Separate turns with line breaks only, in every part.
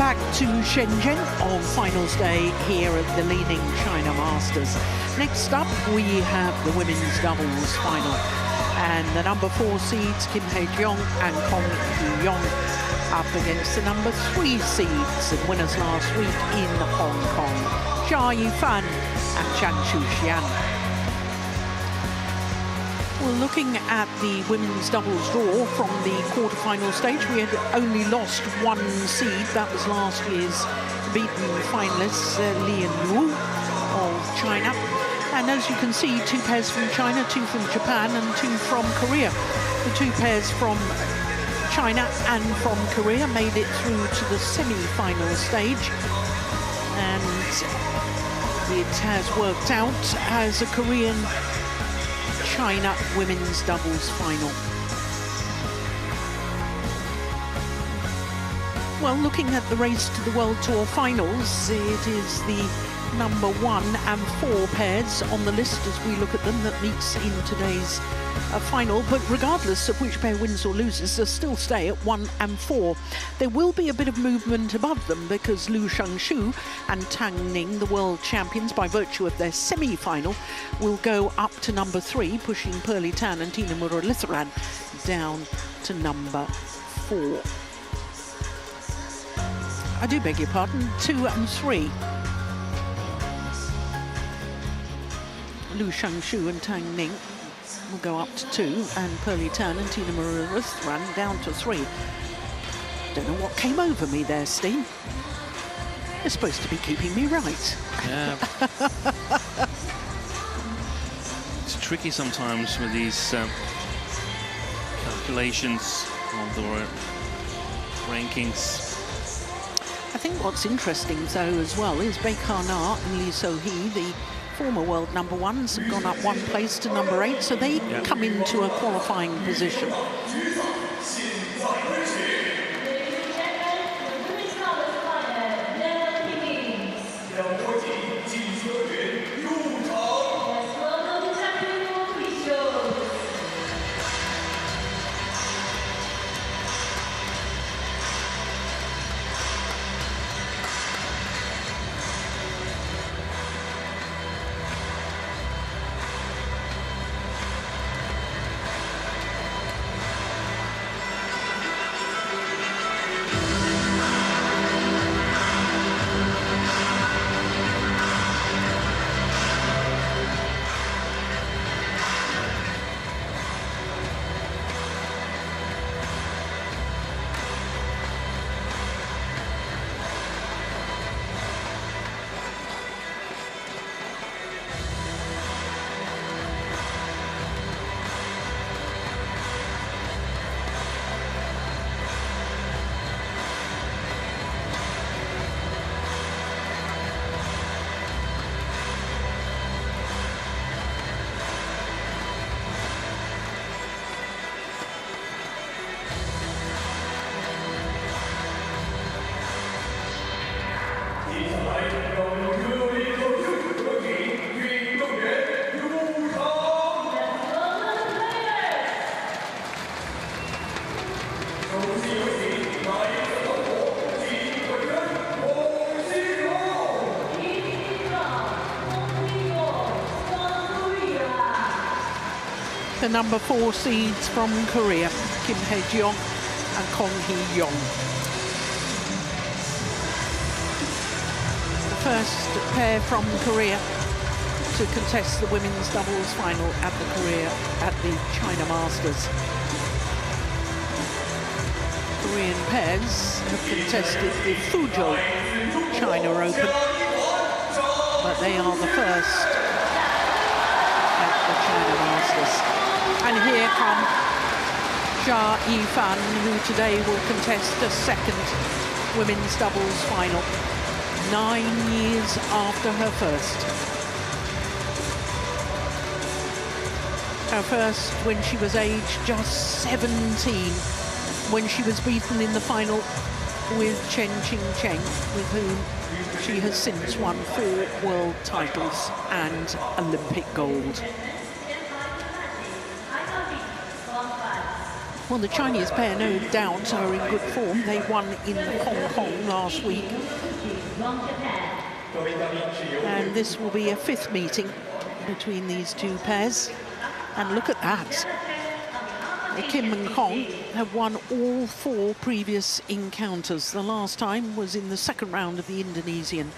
back to Shenzhen on finals day here at the LI-NING China Masters. Next up, we have the women's doubles final. And the number 4 seeds, Kim Hae-jeong and Kong Hee-yong, up against the number 3 seeds and winners last week in Hong Kong, Jia Yifan and Zhang Xian. We're looking at the women's doubles draw from the quarterfinal stage. We had only lost 1 seed. That was last year's beaten finalist, Li and Wu of China. And as you can see, 2 pairs from China, 2 from Japan and 2 from Korea. The 2 pairs from China and from Korea made it through to the semi-final stage. And it has worked out as a Korean China women's doubles final. Well, looking at the race to the World Tour finals, it is the number 1 and 4 pairs on the list as we look at them that meets in today's final. But regardless of which pair wins or loses, they'll still stay at 1 and 4. There will be a bit of movement above them because Liu Shangshu and Tang Ning, the world champions, by virtue of their semi-final, will go up to number 3, pushing Pearly Tan and Tina Muralitharan down to number 4. I do beg your pardon, 2 and 3. Liu Shangshu and Tang Ning will go up to 2, and Pearly Tan and Tina Muralitharan down to 3. Don't know what came over me there, Steen. You're supposed to be keeping me right.
Yeah. It's tricky sometimes with these calculations of the rankings.
I think what's interesting, though, as well, is Baekar Na and Lee So-hee, the former world number 1s, have gone up 1 place to number 8, so they come into a qualifying position. The number 4 seeds from Korea, Kim Hae-jeong and Kong Hee-yong. The first pair from Korea to contest the women's doubles final at the China Masters. Korean pairs have contested the Fuzhou China Open, but they are the first at the China Masters. And here come Jia Yifan, who today will contest a 2nd women's doubles final, 9 years after her first. Her first when she was aged just 17, when she was beaten in the final with Chen Qingcheng, with whom she has since won 4 world titles and Olympic gold. Well, the Chinese pair, no doubt, are in good form. They won in Hong Kong last week. And this will be a 5th meeting between these two pairs. And look at that. Kim and Kong have won all 4 previous encounters. The last time was in the 2nd round of the Indonesian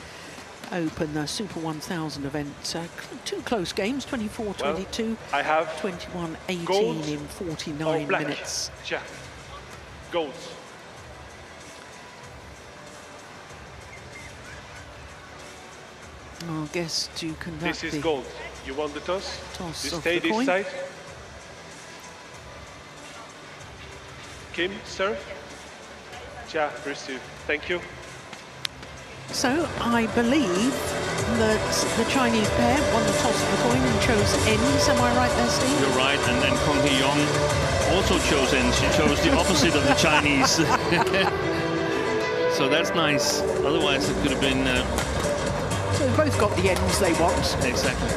Open, the Super 1000 event. 2 close games, 24-22,
I have
21-18 in 49 minutes.
Yeah. Gold.
Our guest to conduct
This is
the
gold. You want the toss?
toss
You
of
stay
the
this
coin.
side. Kim, serve. Ja, receive. Thank you.
So I believe that the Chinese pair won the toss of the coin and chose ends. Am I right there, Steve?
You're right, and then Kong Hee-yong also chose ends. She chose the opposite of the Chinese. So that's nice. Otherwise, it could have been...
So they've both got the ends they want.
Exactly.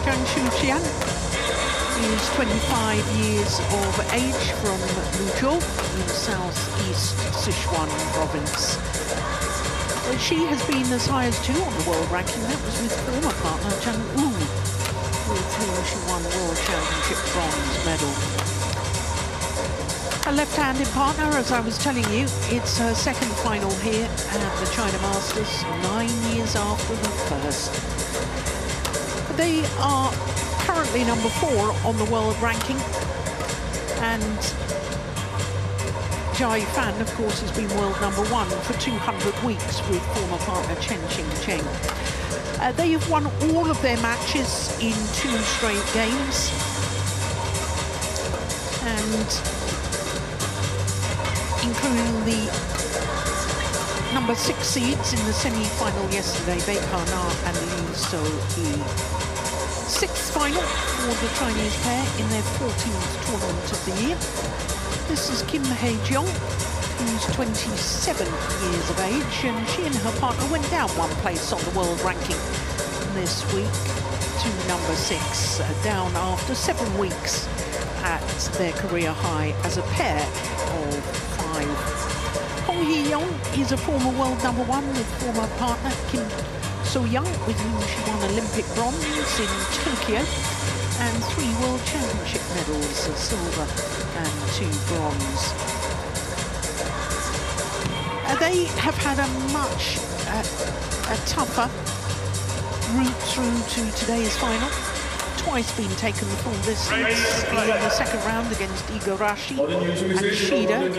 Zhang Xian is 25 years of age from Luzhou in southeast Sichuan province. She has been as high as 2 on the world ranking. That was with former partner Zhang Wu, with whom she won World Championship bronze medal. Her left-handed partner, as I was telling you, it's her 2nd final here at the China Masters, 9 years after the 1st. They are currently number 4 on the world ranking, and Jia Fan, of course, has been world number 1 for 200 weeks with former partner Chen Qingcheng. They have won all of their matches in 2 straight games, and including the number 6 seeds in the semi-final yesterday, Bei Na and Liu So-hee. 6th final for the Chinese pair in their 14th tournament of the year. This is Kim Hae-jong, who's 27 years of age, and she and her partner went down 1 place on the world ranking this week to number 6, down after 7 weeks at their career high as a pair of 5. Kong Hee-yong is a former world number 1 with former partner Kim So-young, with whom she won Olympic bronze in Tokyo, and 3 world championship medals, a silver and 2 bronze. They have had a much tougher route through to today's final. Twice been taken the full distance in the 2nd round against Igarashi and Shida.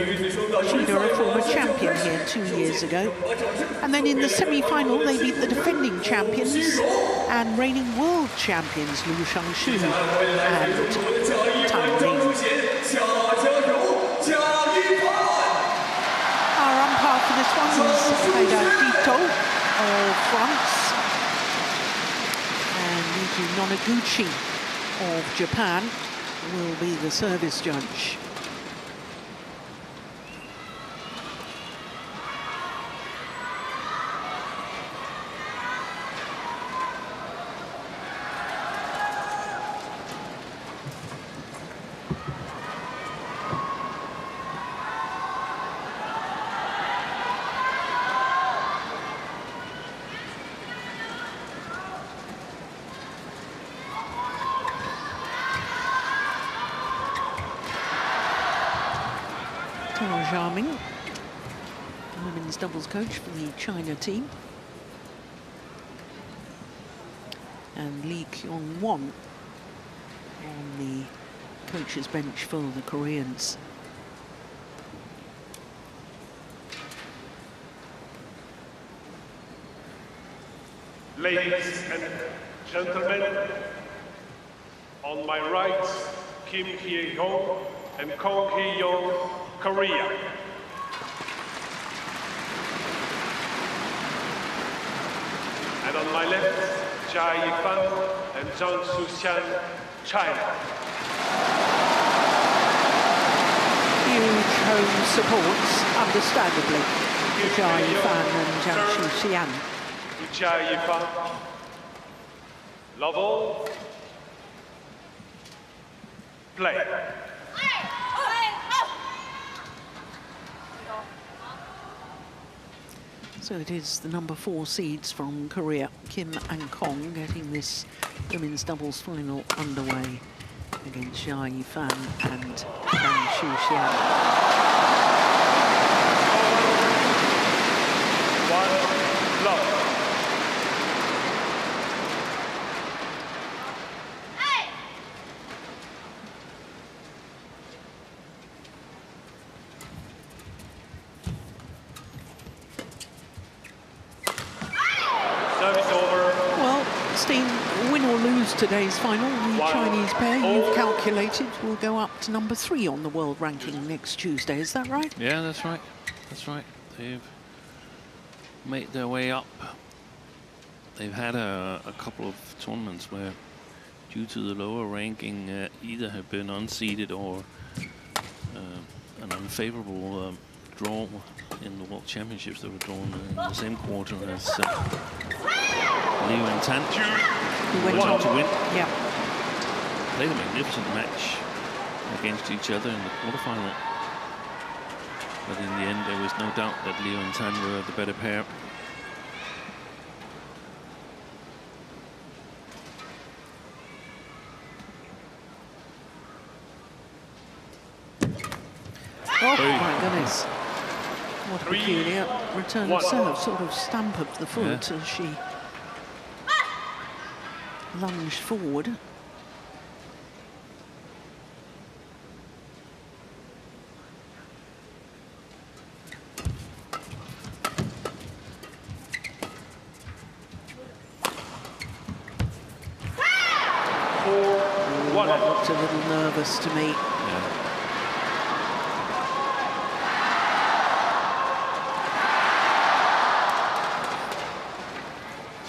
Shida, a former champion here 2 years ago. And then in the semi-final, they beat the defending champions and reigning world champions Liu Shangshu and Tang Ling. Our umpire for this one is Haida Dito of France. And Yuki Nonaguchi of Japan will be the service judge. Zhang, women's doubles coach for the China team, and Lee Kyung-won on the coach's bench for the Koreans.
Ladies and gentlemen, on my right, Kim Hye-jong and Kong Hee-yong, Korea. And on my left, Jia Yifan and Zhang Xuxian, China.
Huge home supports, understandably, for Jia Yifan and Zhang Xuxian.
Jia Yifan, Love all. Play.
So it is the number 4 seeds from Korea, Kim and Kong, getting this women's doubles final underway against Jia Yifan and Zhang Xian.
1 love. Service over.
Well, Steen, win or lose today's final, the Chinese pair you've calculated will go up to number 3 on the world ranking next Tuesday. Is that right?
Yeah, that's right. That's right. They've made their way up. They've had a couple of tournaments where, due to the lower ranking, either have been unseeded or an unfavorable draw in the World Championships that were drawn in the same quarter as Liu and Tan.
Who went
on to win.
Yeah.
Played a magnificent match against each other in the quarterfinal. But in the end, there was no doubt that Liu and Tan were the better pair.
Oh, my goodness. What a peculiar return of serve, sort of stamp of the foot as she lunged forward. That looked a little nervous to me.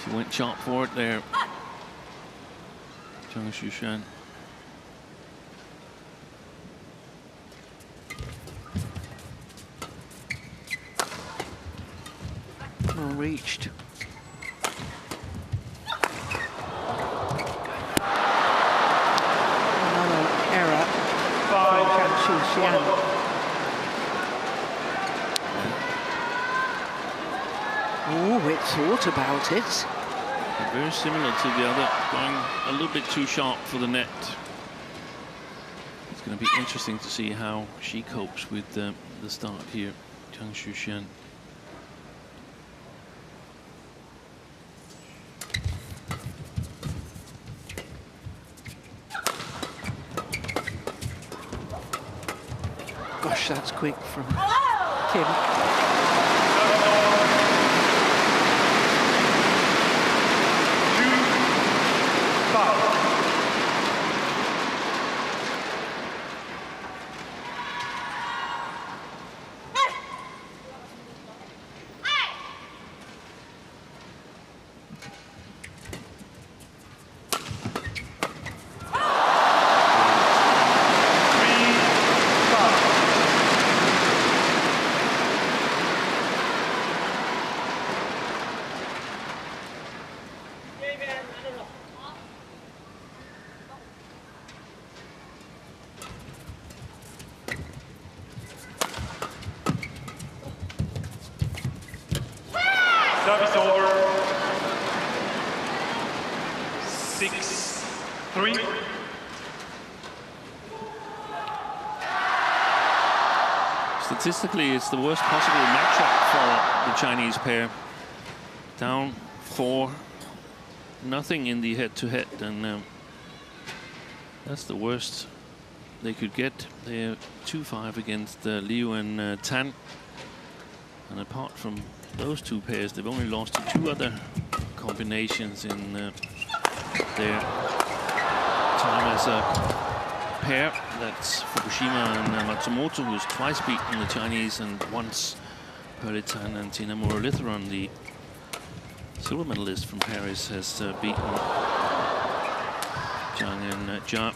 She went sharp for it there, Zhang Xian.
Well reached. Another error from Zhang Xian. Oh, it thought about it.
Very similar to the other, going a little bit too sharp for the net. It's going to be interesting to see how she copes with the start here, Zhang Xian.
Gosh, that's quick from Kim.
Service over. 6-3.
Statistically, it's the worst possible matchup for the Chinese pair. Down 4-0 in the head-to-head, and that's the worst they could get. They're 2-5 against Liu and Tan. And apart from those two pairs, they've only lost to 2 other combinations in their time as a pair. That's Fukushima and Matsumoto, who's twice beaten the Chinese, and once Pearly Tan and Tina Muralitharan, the silver medalist from Paris, has beaten Zhang and Jia.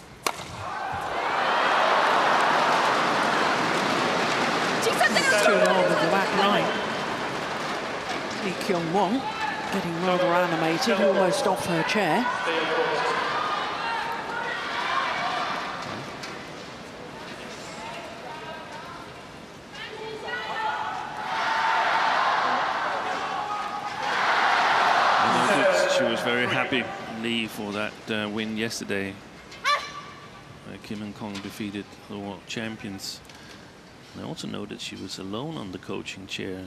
Too long at the back line. Lee Kyung-won Getting rather animated, almost off her chair.
She was very happy, Lee, for that win yesterday. Kim and Kong defeated the world champions. And I also know that she was alone on the coaching chair.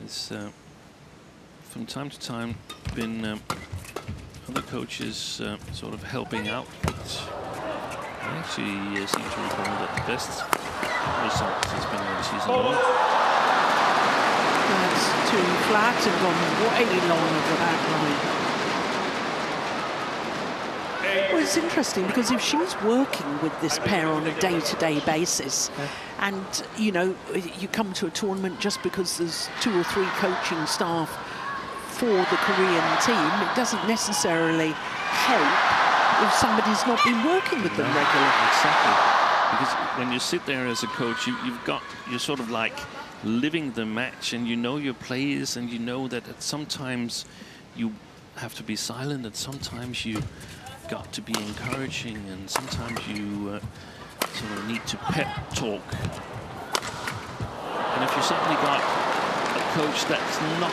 There's from time to time been other coaches sort of helping out, but I actually seem to recall that the best result has been when she's alone.
That's too flat and gone way long over that line. Well, it's interesting because if she's working with this pair on a day-to-day basis, and you know, you come to a tournament just because there's 2 or 3 coaching staff for the Korean team, it doesn't necessarily help if somebody's not been working with them regularly.
Exactly, because when you sit there as a coach, you're sort of like living the match, and you know your players, and you know that sometimes you have to be silent, and sometimes you got to be encouraging, and sometimes you sort of need to pep talk. And if you suddenly got a coach that's not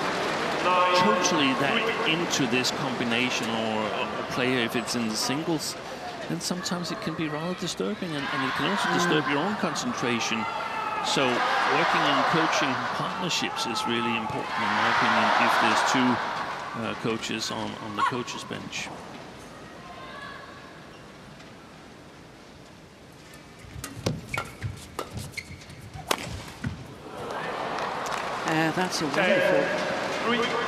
totally that into this combination, or a player if it's in the singles, then sometimes it can be rather disturbing, and it can also disturb your own concentration. So working in coaching partnerships is really important, in my opinion, if there's 2 coaches on the coaches bench.
That's a wonderful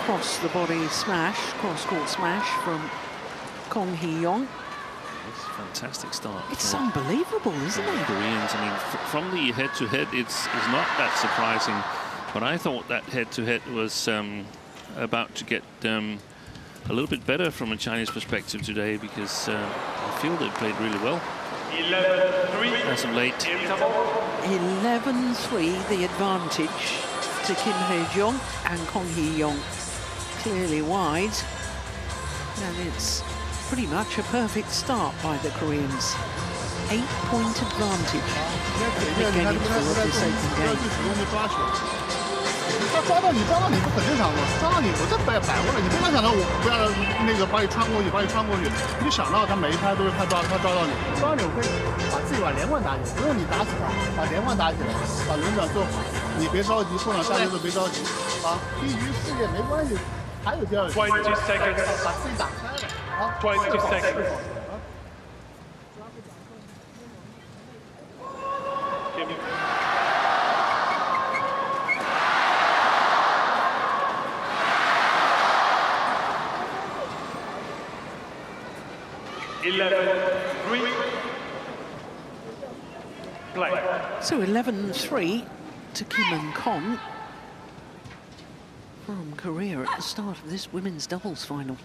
cross-the-body smash, cross-court smash from Kong Hee-young.
It's a fantastic start.
It's unbelievable, isn't it?
Koreans. I mean, from the head-to-head, it's not that surprising. But I thought that head-to-head was about to get a little bit better from a Chinese perspective today, because I feel they played really well.
11-3
as of late.
11-3, the advantage to Kim Hae-jung and Kong Hee-young. Clearly wide. And it's pretty much a perfect start by the Koreans. 8-point advantage. Beginning of this open game.
他抓到你不肯定掌握，抓到你我这摆过来，你不要想到我不要那个把你穿过去，你就想到他每一拍都是他抓到你，抓到你我可以把自己把连贯打起来，不用你打死他，把连贯打起来，把轮转做好，你别着急，后场下球都别着急，啊，第一局4也没关系，还有第二局，
20 seconds.
把自己打开了，啊
20 seconds. Kim. 11-3. Play.
So 11-3 to Kim and Kong from Korea at the start of this women's doubles final.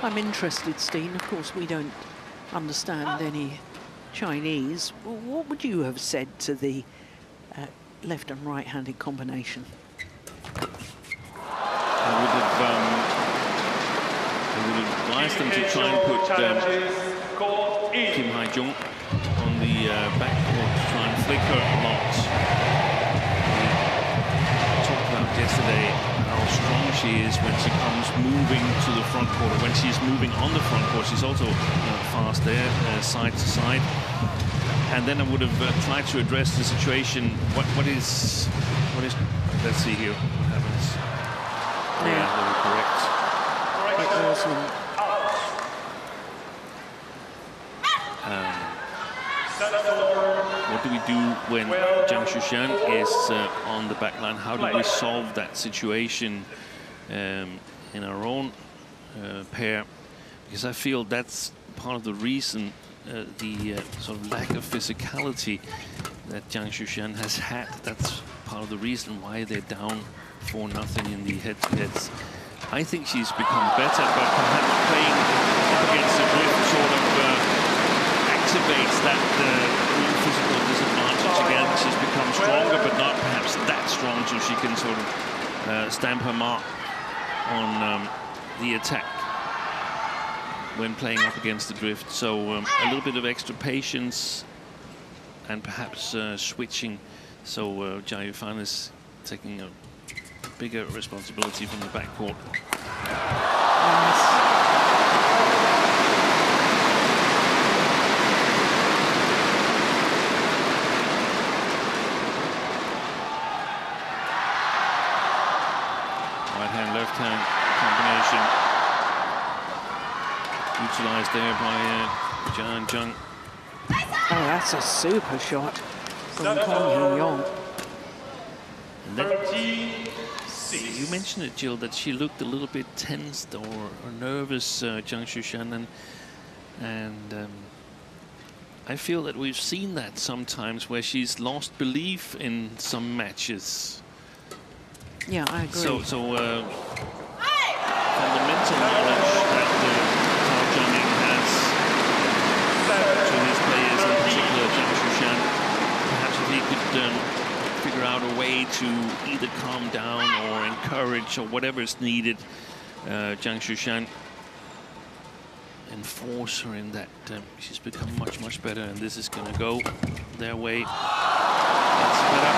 I'm interested, Steen. Of course, we don't understand any Chinese. What would you have said to the left and right-handed combination?
I would advise them to try and put Kim Hae-jung on the backcourt to try and flick her a lot. We talked about yesterday how strong she is when she comes moving to the front court, or when she's moving on the front court. She's also fast there, side to side. And then I would have tried to address the situation. What is? Let's see here what happens. Yeah, they were correct. What do we do when Zhang Shushan is on the back line? How do we solve that situation in our own pair? Because I feel that's part of the reason, the sort of lack of physicality that Zhang Shushan has had. That's part of the reason why they're down 4-0 in the head-to-heads. I think she's become better, but perhaps playing up against the drift sort of activates that physical disadvantage again. She's become stronger, but not perhaps that strong, so she can sort of stamp her mark on the attack when playing up against the drift. So a little bit of extra patience and perhaps switching. So Jia Yufan is taking a bigger responsibility from the backcourt. Right hand, left hand combination utilized there by Zhang.
Oh, that's a super shot from Kong Hyun-yong.
You mentioned it, Jill, that she looked a little bit tensed or nervous, Zhang Shushan, and I feel that we've seen that sometimes where she's lost belief in some matches.
Yeah, I agree.
So fundamental knowledge that Cao Zhang has to his players, in particular Zhang Shushan. Perhaps if he could figure out a way to either calm down or encourage or whatever is needed, Zhang Shushan, and force her in that. She's become much better, and this is going to go their way. That's better.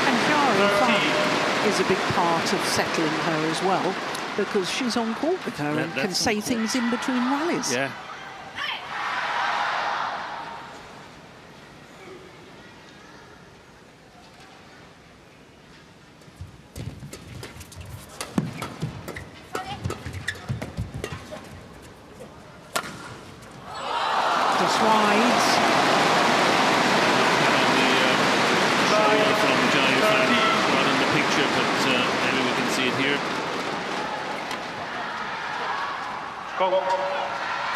And Jia is a big part of settling her as well, because she's on court with her and can say things in between rallies.
Yeah.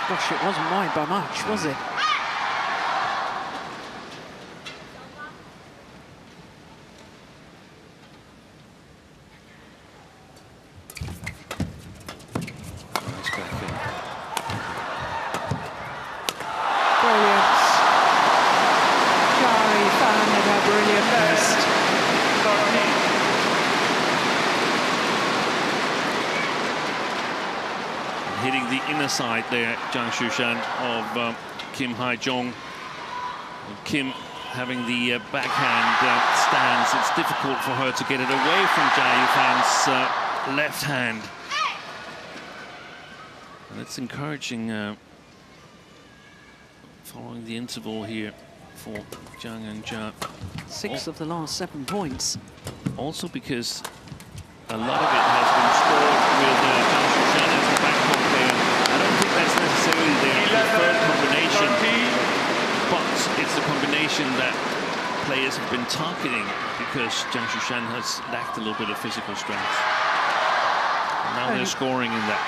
Gosh, it wasn't wide by much, was it? Brilliant. Jia Yufan at her brilliant best.
Hitting the inner side there, Zhang Shushan, of Kim Hai-jong. Kim having the backhand stance. It's difficult for her to get it away from Jia Yufan's left hand. And it's encouraging following the interval here for Zhang and Jia.
6 of the last 7 points.
Also because a lot of it has been scored with Zhang Shushan as the backcourt player. I don't think that's necessarily their preferred combination, but it's the combination that players have been targeting because Zhang Shushan has lacked a little bit of physical strength. And now they're scoring in that.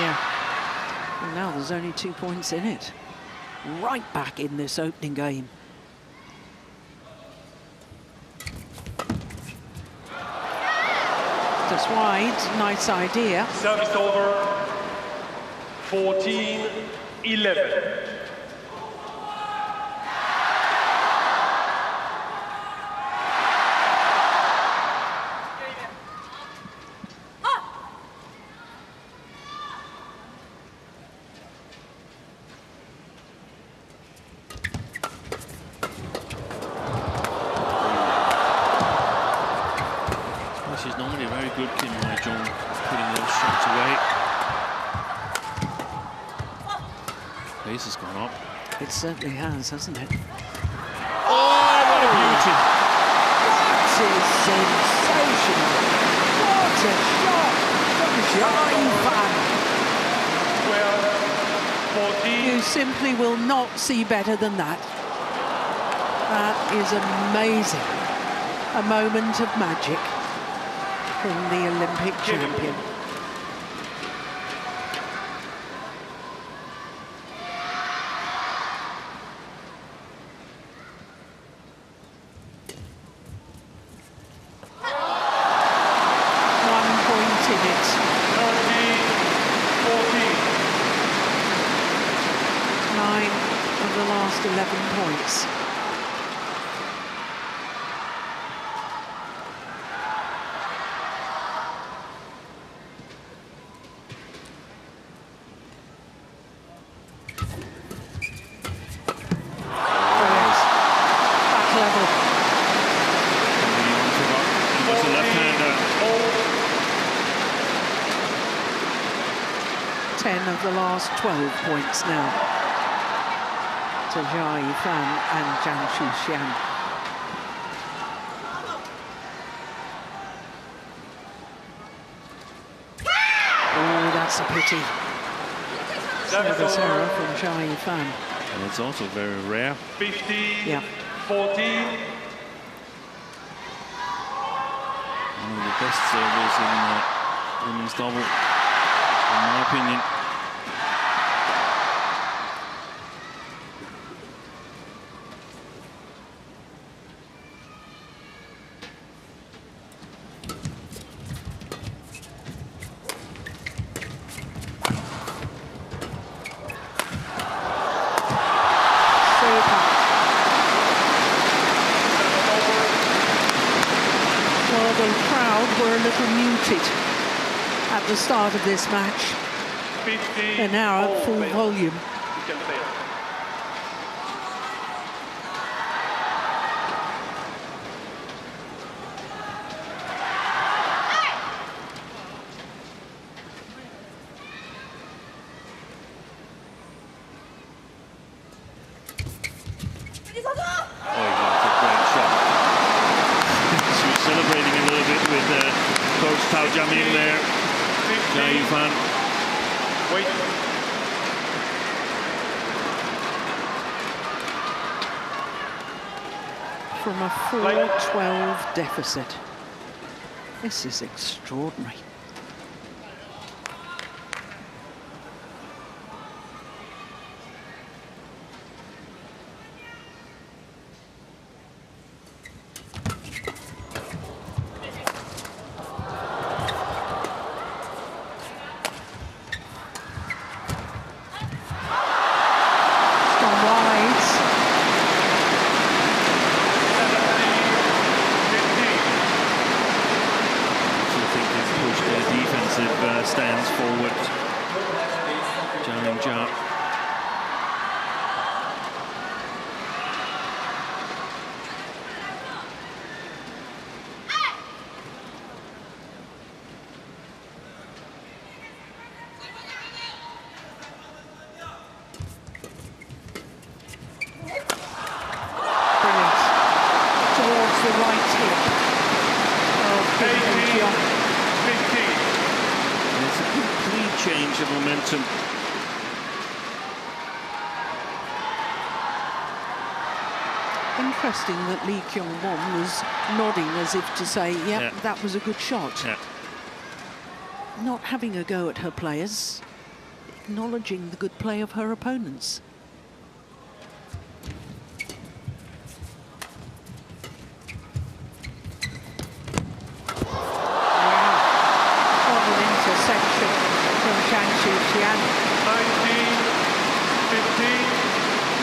Yeah. And now there's only 2 points in it. Right back in this opening game. Just wide, nice idea.
Service over, 14-11.
She's normally very good, Kim Hai-jong, putting those shots away. Pace has gone up.
It certainly has, hasn't it?
Oh, what a beauty!
That is sensational! What a shot from Zhang Yufan! You simply will not see better than that. That is amazing. A moment of magic from the Olympic champion. the last 11 points. Back level.
He was a left-hander.
10 of the last 12 points now to Zhang Yifan and Zhang Shuxian. Oh, that's a pity. Service error from Zhang Yifan.
And it's also very rare.
15,
Yeah.
14.
One of the best servers in women's double, in my opinion.
Well, the crowd were a little muted at the start of this match.
15.
They're now at full volume.
You can say it.
Oh, yeah, it's a great shot. She was celebrating a little bit with Coach Tao Jiamin there.
15.
Zhang Yifan.
Wait.
From a 4-12 deficit. This is extraordinary.
Stands forward. Zhang and Zhang.
Brilliant. Towards the right hip of
15.
It's a complete change of momentum.
Interesting that Lee Kyung-won was nodding as if to say, yeah, that was a good shot.
Yeah.
Not having a go at her players, acknowledging the good play of her opponents. Intersection from Zhang Shuxian.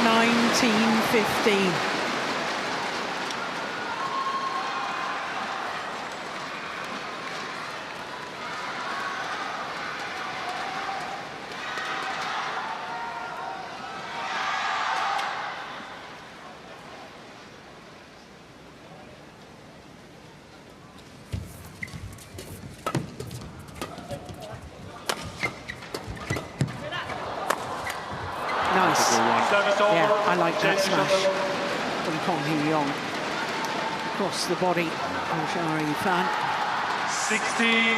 19-15. Nice. Yeah, I like that smash from Kong Hee-yong. Across the body of Zhang Yifan.
16-19.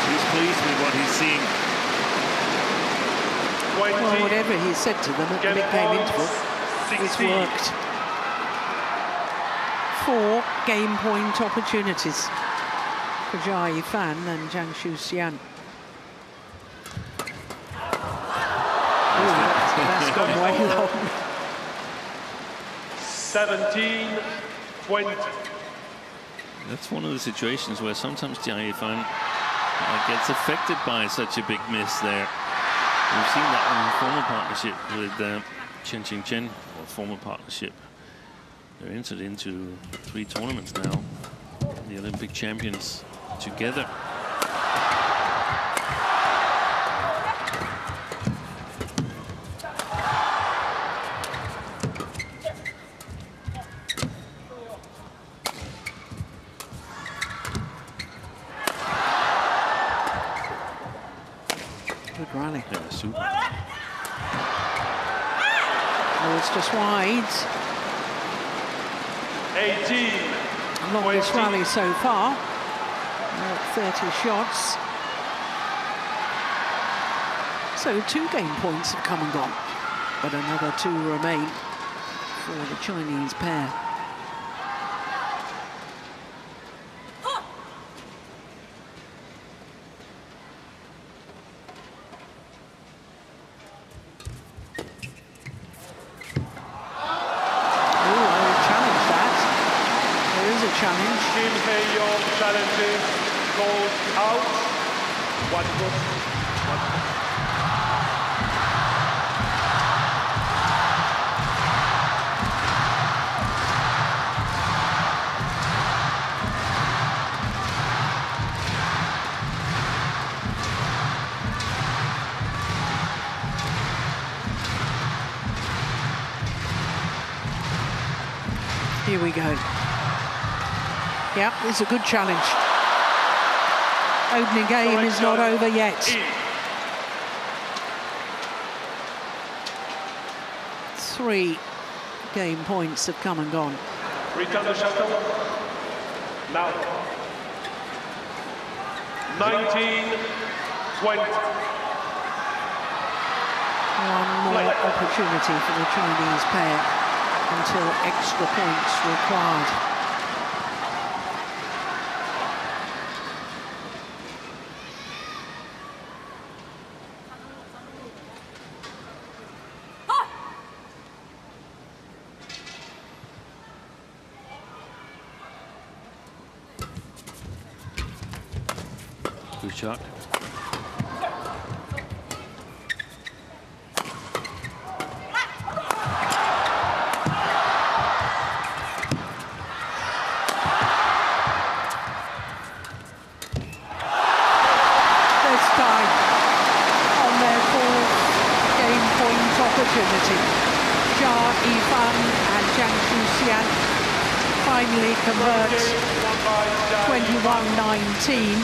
He's pleased with what he's seeing.
Well, whatever he said to them at the mid-game interval, it's worked. 4 game point opportunities for Jia Yifan and Zhang Xian. That's gone way long.
17-20.
That's one of the situations where sometimes Jia Yifan gets affected by such a big miss there. We've seen that in the former partnership with Chen Qingchen, or former partnership. They're entered into 3 tournaments now, the Olympic champions together.
Good rally.
Yeah, super.
Oh, it's just wide.
18.
Longest rally so far. 30 shots. So 2 game points have come and gone, but another 2 remain for the Chinese pair.
Challenges goes out. One goes.
Here we go. Yeah, it's a good challenge. Opening game is not over yet. 3 game points have come and gone.
Return the shuttle. Now. 19-20.
One more opportunity for the Chinese pair until extra points required.
Good shot.
Opportunity. Jia Yifan and Zhang Xian finally convert 21-19.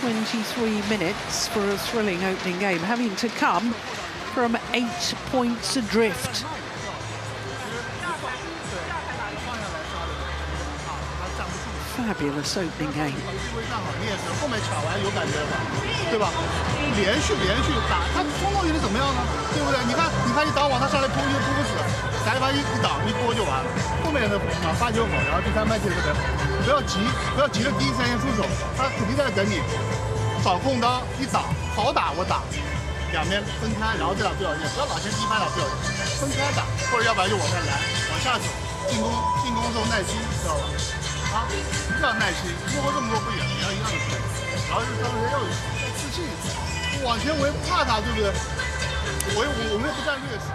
23 minutes for a thrilling opening game, having to come from 8 points adrift. Fabulous opening game.
后面抢完有感觉吧，对吧？连续打，他风浪有点怎么样呢？对不对？你看一挡网，他上来扑又扑不死，下一盘一挡一拨就完了。后面的发球好，然后第3盘接着特别好，不要急着第一3线出手，他肯定在等你找空当一挡，好打我打，两边分开，然后再打对角线，不要老先第一盘打对角线，分开打，或者要不然就往下来，往下走，进攻的时候耐心，知道吧？ 啊，一定要耐心，落后这么多不远，你要一样的做，然后就当人要有自信，往前我也不怕他，对不对？我们也不占劣势。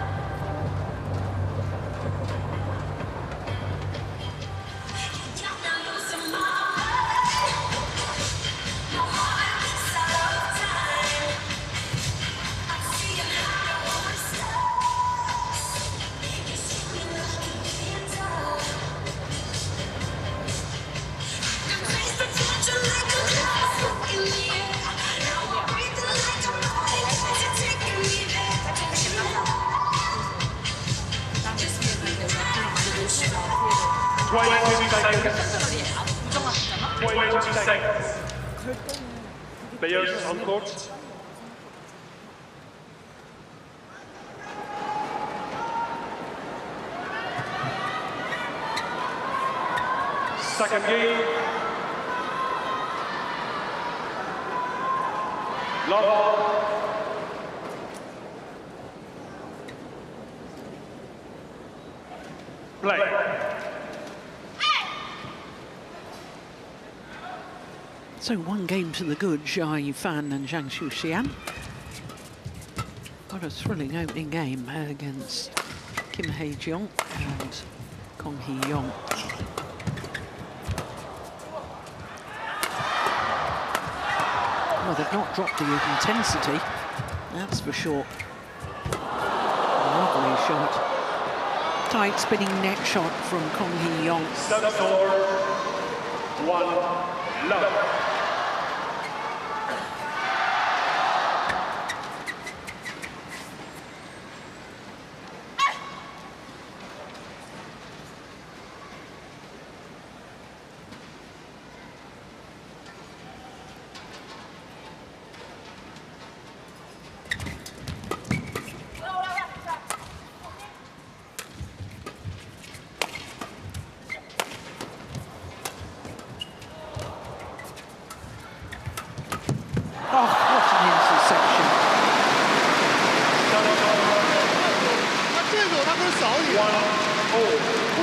20 seconds. Players on court. Second game. Love. Play.
So 1 game to the good, Jia Yifan and Zhang Xian. What a thrilling opening game against Kim Hae-jeong and Kong Hee-yong. Well, they've not dropped the intensity, that's for sure. Lovely shot. Tight spinning net shot from Kong Hee-yong.
7-4, 1-love.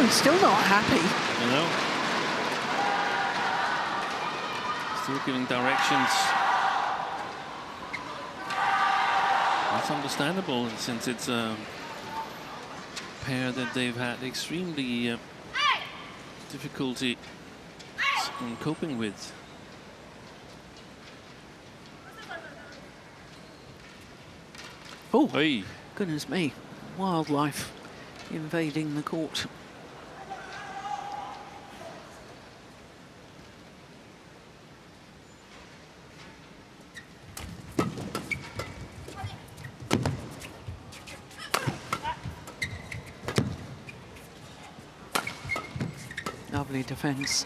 Still not happy.
You know. Still giving directions. That's understandable since it's a pair that they've had extremely difficulty in coping with.
Oh,
hey.
Goodness me. Wildlife invading the court. Lovely defense.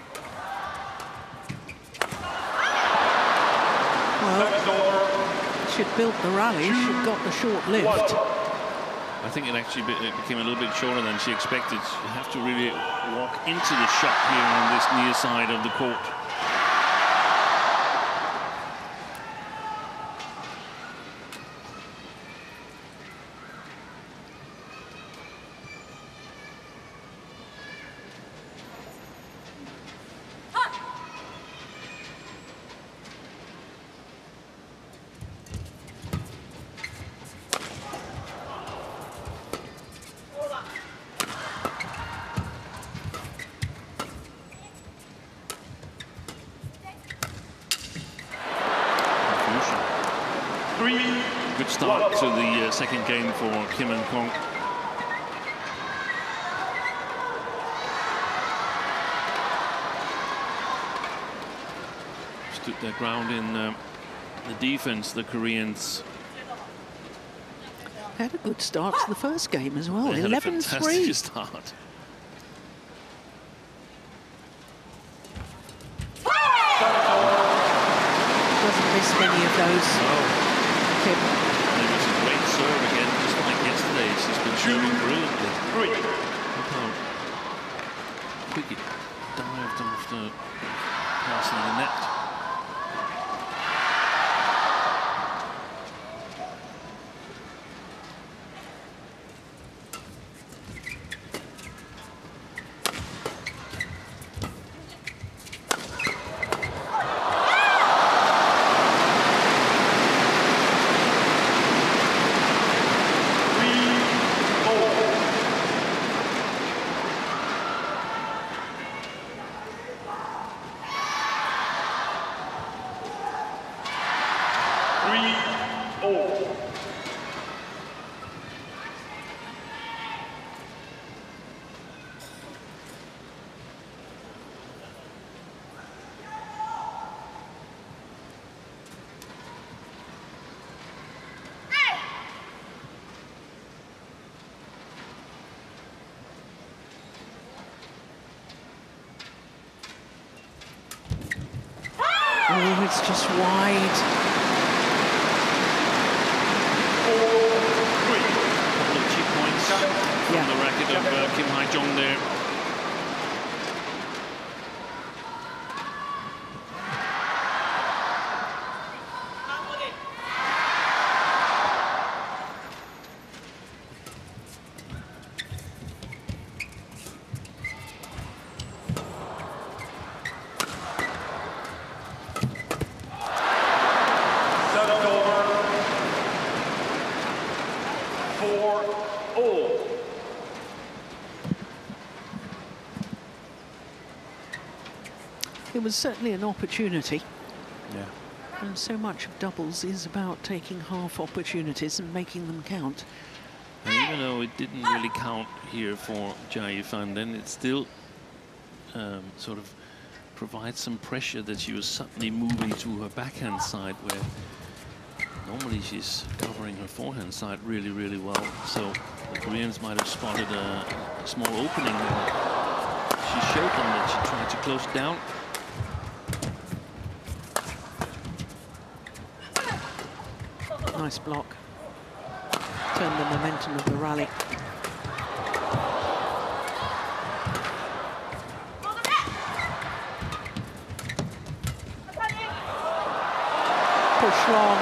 Well, she'd built the rally, she'd got the short lift.
I think it actually became a little bit shorter than she expected. You have to really walk into the shot here on this near side of the court. Good start to the second game for Kim and Kong. Stood their ground in the defense, the Koreans.
Had a good start to the first game as well. 11-3.
Fantastic start.
Doesn't miss many of those.
Oh.
Kim.
And it was a great serve again, just like yesterday. She's been shooting brilliantly. Look how quick it dived after passing the net.
Oh, it's just wide.
4-3.
Couple of cheap points
Yeah.
on the racket of Kim Hai-jong there.
Serve over. 4-all.
It was certainly an opportunity.
Yeah.
And so much of doubles is about taking half opportunities and making them count.
And even though it didn't really count here for Jia Yifan, then it still sort of provides some pressure that she was suddenly moving to her backhand side, where normally she's covering her forehand side really, really well. So the Koreans might have spotted a small opening there. She showed them that she tried to close it down.
Nice block. Turned the momentum of the rally. Push long.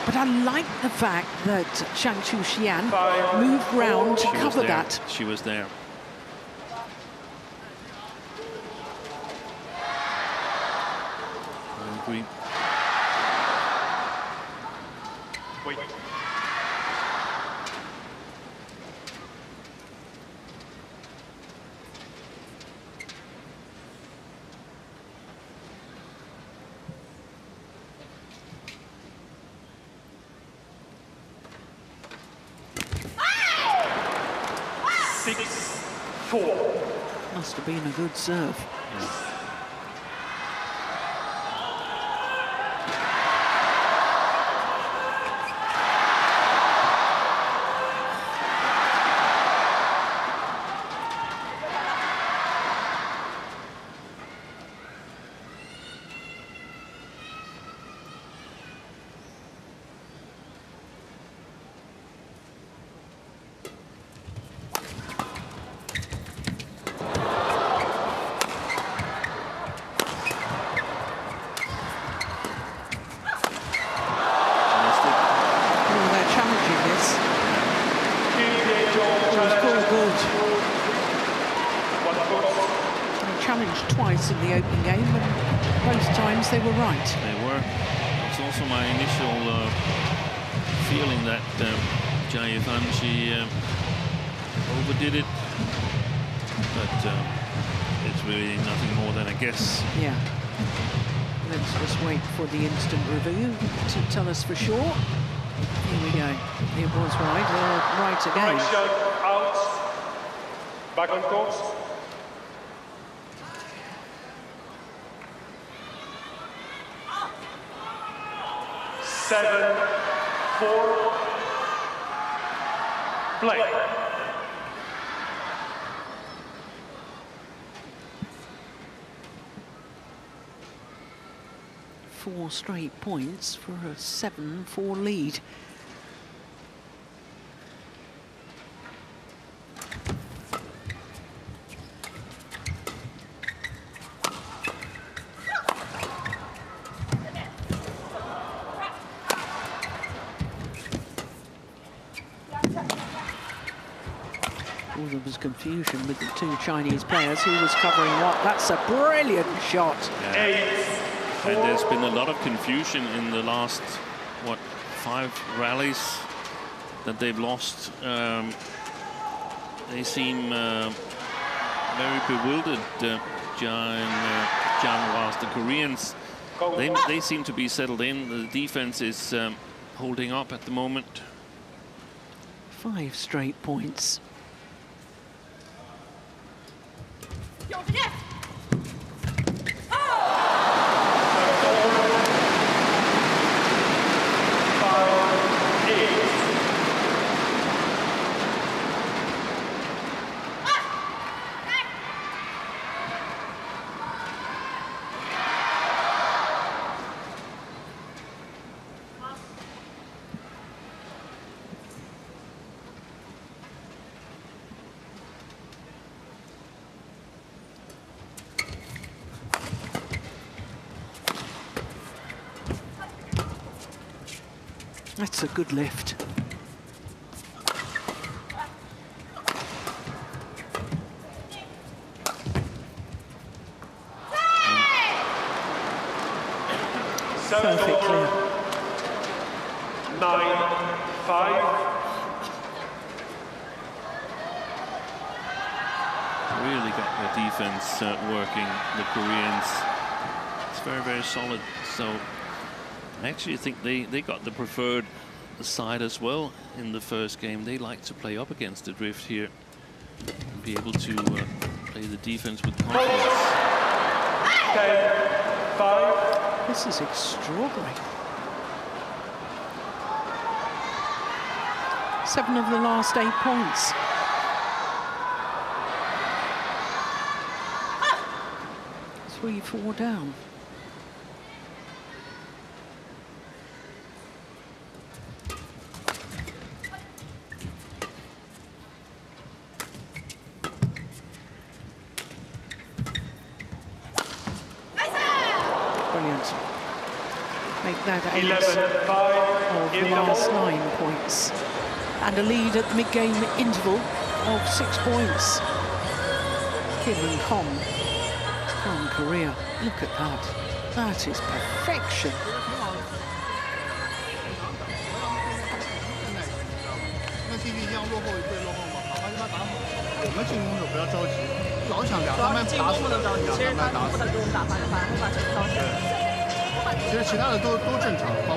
But I like the fact that Zhang Chuxian moved round to cover that.
She was there. I agree.
Wait.
Must have been a good serve. Twice in the open game, and both times they were right.
They were. It's also my initial feeling that Jia Yifan, she overdid it, but it's really nothing more than a guess.
Yeah. Let's just wait for the instant review to tell us for sure. Here we go. It was right. Right again.
Correction, out. Back on course. 7-4. Play.
Four straight points for a 7-4 lead. There was confusion with the two Chinese players who was covering what. That's a brilliant shot.
Yeah. And there's been a lot of confusion in the last, what, 5 rallies that they've lost. They seem very bewildered, Zhang, whilst the Koreans, they seem to be settled in. The defense is holding up at the moment.
5 straight points. That's a good lift. Perfect clear.
9-5.
Really got the defense working, the Koreans. It's very, very solid. So I actually think they got the preferred side as well in the first game. They like to play up against the drift here and be able to play the defense with confidence.
10-5.
This is extraordinary. 7 of the last 8 points. Three, 4 down. Brilliant. Make that 8 of the last 9 points. And a lead at the mid-game interval of 6 points. Kim and Hong from Korea. Look at that. That is perfection.
跟 TV 一样落后一队落后嘛，好好把它打好。我们进攻手不要着急，老想两方面打死，两方面打死。其实其他的都正常，包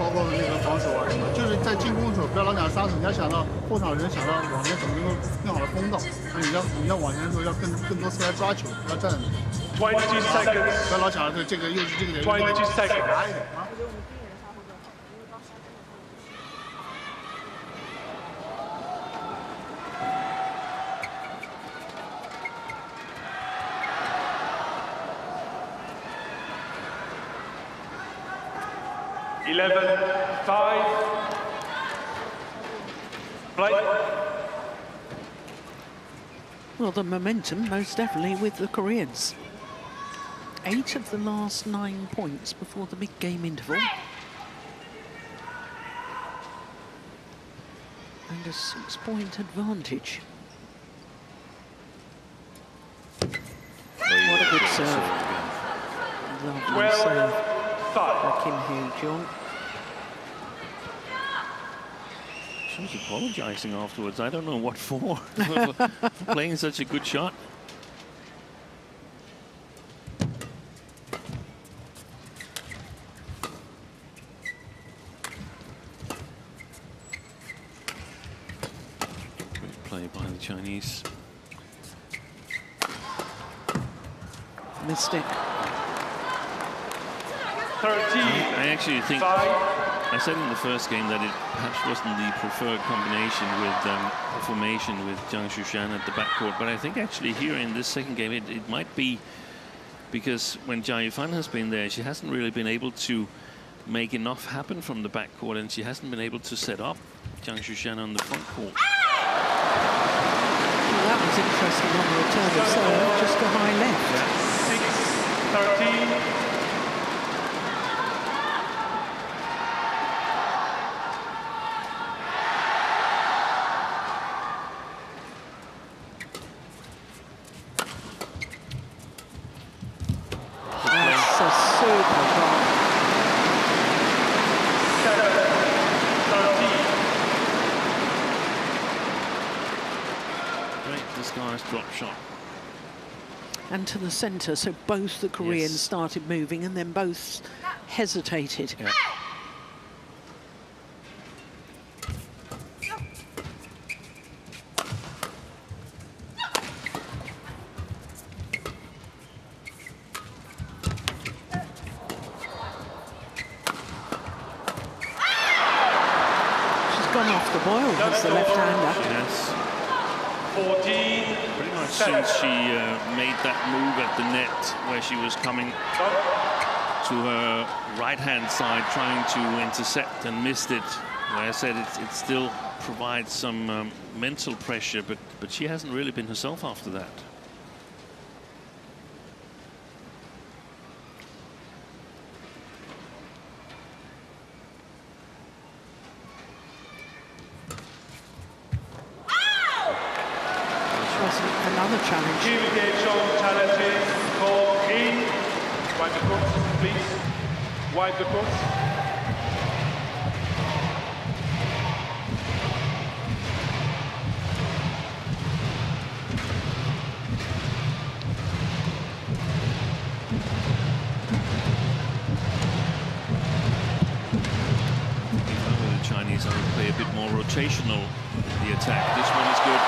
括那个防守啊什么，就是在进攻的时候不要老想杀死，你要想到后场人想到往前怎么能够更好的封到，那你要往前的时候要更多次来抓球，不要站在那里。
20 seconds.
不要老想着这个又是这个点，
20 seconds.
拿一点啊。
11-5. Play.
Well, the momentum most definitely with the Koreans. 8 of the last 9 points before the big game interval. And a 6-point advantage. What a good serve. Lovely serve by Kim Hyo-jung.
She was apologizing afterwards. I don't know what for. For playing such a good shot. Great play by the Chinese.
Missed it.
13.
I actually think
5.
I said in the first game that it perhaps wasn't the preferred combination with formation with Zhang Shushan at the backcourt, but I think actually here in this second game it might be because when Jia Yifan has been there, she hasn't really been able to make enough happen from the backcourt, and she hasn't been able to set up Zhang Shushan on the front court.
Well, that was interesting on the return of serve, just a high left.
6-13.
That's a super drop.
7-13.
Great disguised drop shot.
And to the centre, so both the Koreans
Yes.
started moving and then both hesitated.
Yeah.
She's gone off the boil as the left-hander.
Yes.
14.
Pretty much since she made that move at the net where she was coming to her right-hand side trying to intercept and missed it. Where I said it still provides some mental pressure, but she hasn't really been herself after that.
another challenge.
Kim Dae-chong challenges call in. Wipe the court, please. Wipe the court.
The Chinese are going to play a bit more rotational in the attack. This one is good.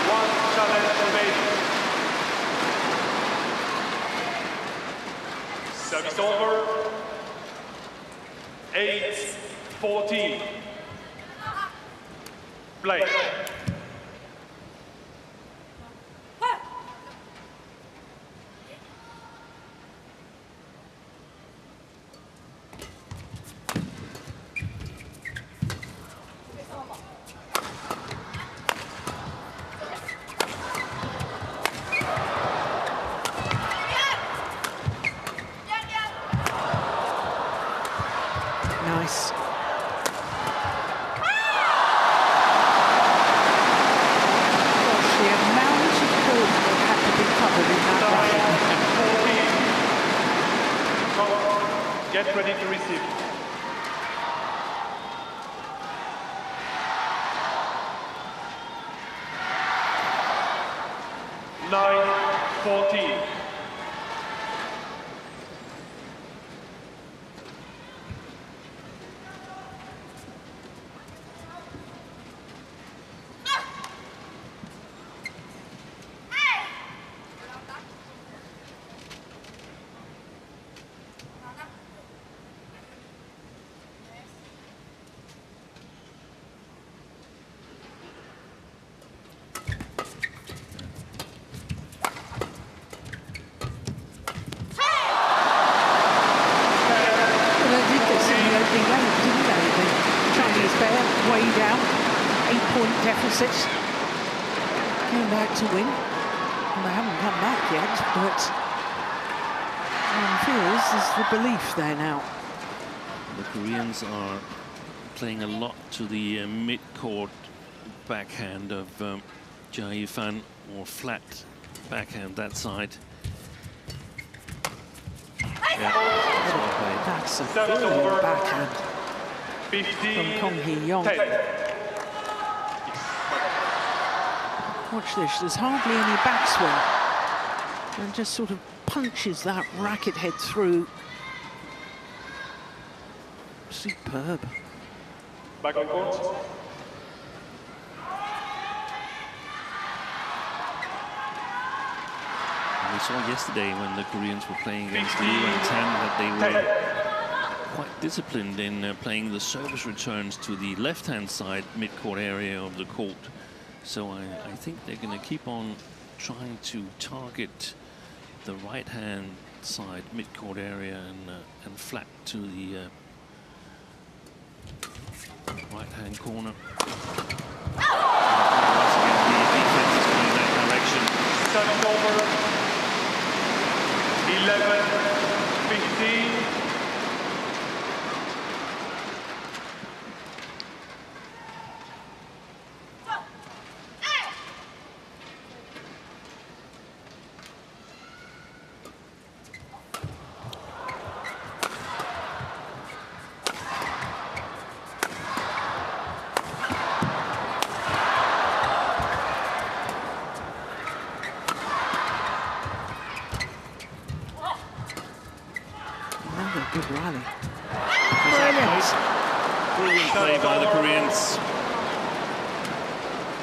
One challenge remaining. Service over. 8-14. Play.
Nice. Gosh, the amount of court that had to be covered in that racket.
Get ready to receive. Nine, 14.
Way down, 8-point deficit. Came back to win. And they haven't come back yet, but one feels there's the belief there now.
The Koreans are playing a lot to the mid-court backhand of Jia Yifan, or flat backhand that side. Yeah,
that's a good backhand from Kong Hee-yong. Watch this, there's hardly any backswing. And just sort of punches that racket head through. Superb.
Back on court.
We saw yesterday when the Koreans were playing against the UN 10 that they were quite disciplined in playing the service returns to the left-hand side mid-court area of the court. So I think they're going to keep on trying to target the right-hand side mid-court area and flat to the right-hand corner. Once again, the defense is going in that direction.
Turn over. 11-15.
Good rally.
Brilliant play by the Koreans.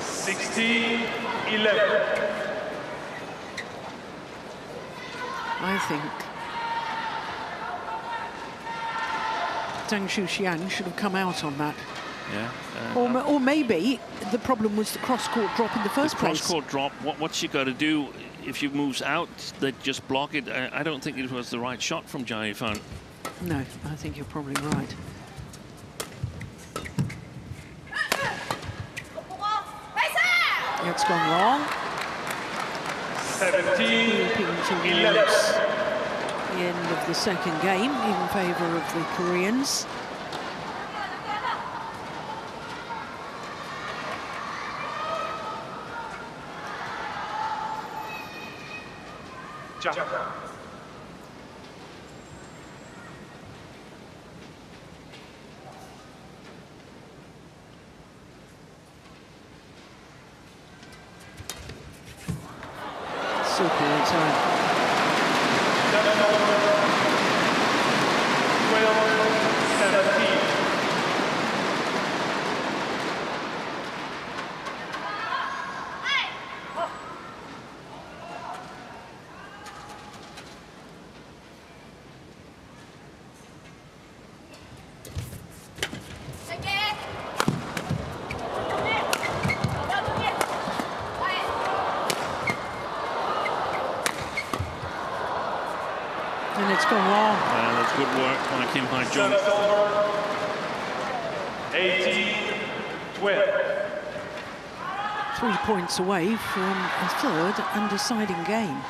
16-11.
I think Zhang Shuxiang should have come out on that.
Yeah.
Or maybe the problem was the cross-court drop in the first place.
Cross-court drop, what she got to do, if she moves out, they just block it. I don't think it was the right shot from Jia Yifan.
No, I think you're probably right. It's gone wrong.
17-11.
The end of the second game in favour of the Koreans.
Zhang.
Super return.
12-17.
And it's gone long.
That's good work by Kim Hai-jung.
18-12.
3 points away from a third and deciding game.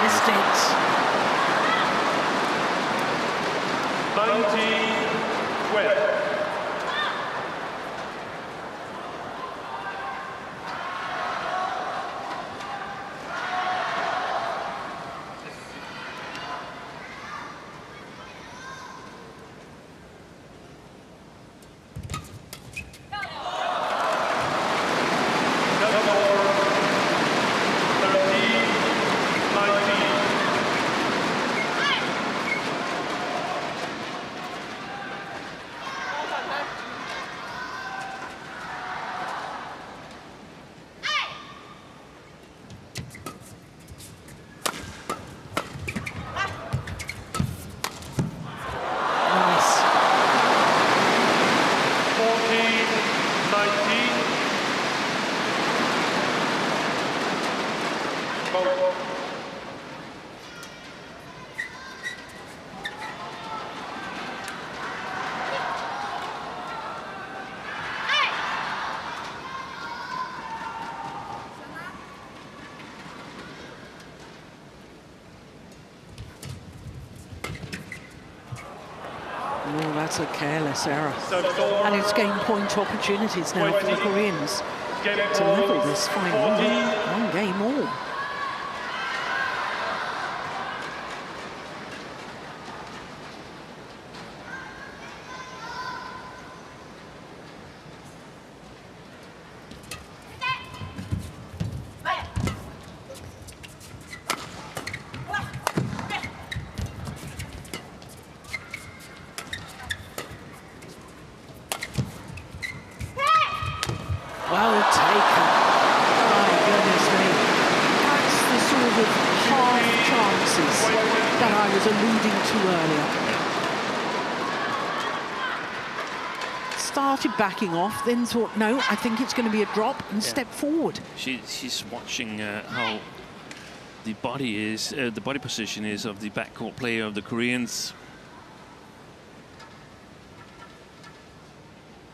Missed it.
19-12.
Oh, that's a careless error. And it's game point opportunities now for the Koreans to level this final. 1 game all. Well taken. My goodness me. That's the sort of half chances that I was alluding to earlier. Started backing off, then thought, no, I think it's going to be a drop, and stepped forward.
She's watching how the body is, the body position is of the backcourt player of the Koreans.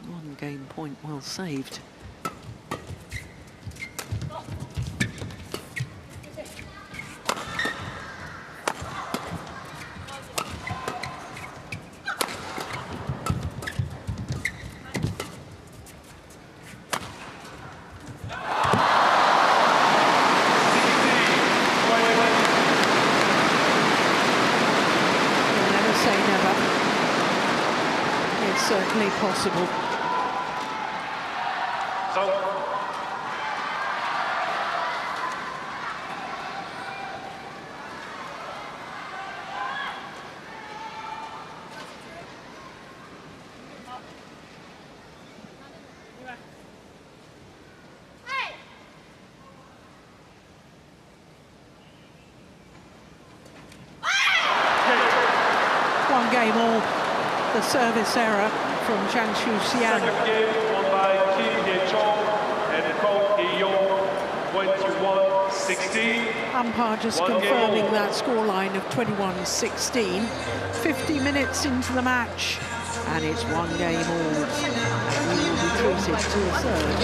1 game point well saved. Certainly possible.
Zhang.
One game all. The service error from Zhang.
Second game won by Kim Hye-chong and KOR 21-16.
Umpire just confirming that scoreline of 21-16. 50 minutes into the match, and it's 1 game all. And we will be treated to a third.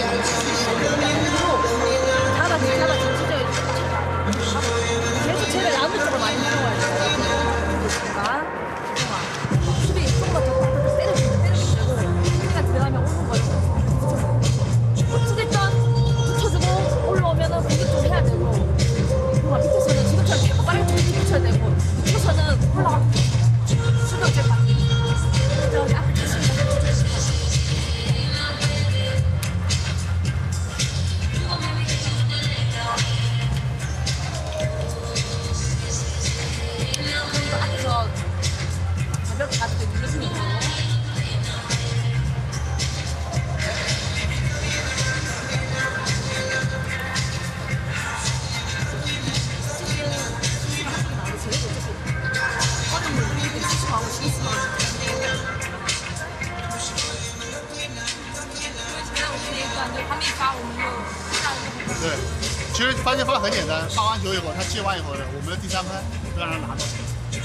其实发球很简单，发完球以后，他接完以后，我们的第3拍就让他拿走，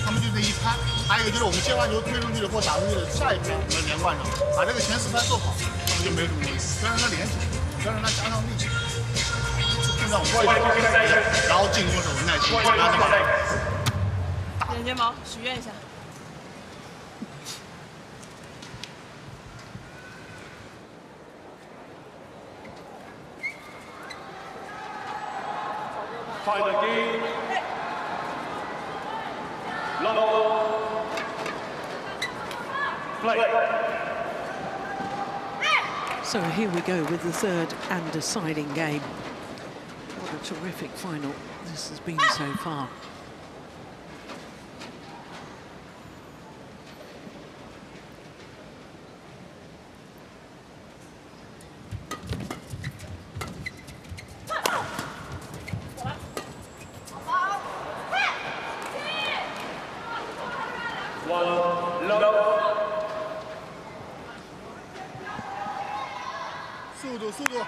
他们就这一拍。还有一个就是我们接完球推出去或打出去的下一拍，我们连贯上，把这个前4拍做好，他们就没有什么问题。不要让他连起来，不要让他加上力气，就让我们然后进攻时候耐心，让他把
眼睫毛许愿一下。
Final game. Long. Play.
So here we go with the third and deciding game. What a terrific final this has been so far.
One low.
速度，速度。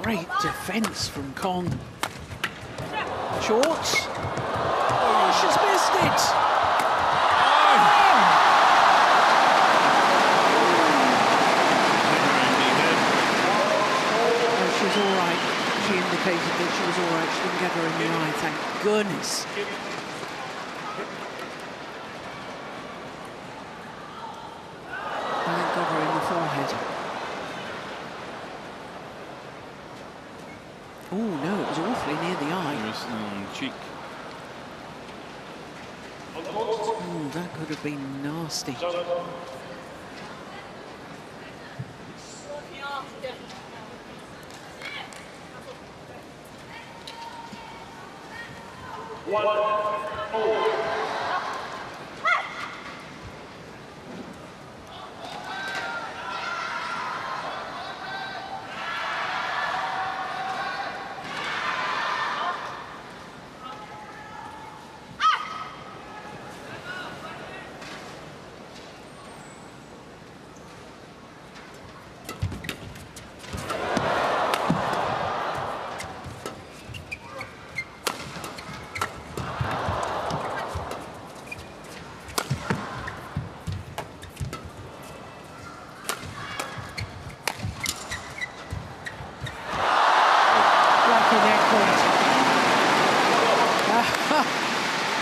Great defence from Kong. Short. Oh, she's missed it. Oh, she's all right. She indicated that she was all right. She didn't get her in the eye, thank goodness. I think got her in the forehead. Oh no, it was awfully near the eye.
Cheek.
Oh, that could have been nasty.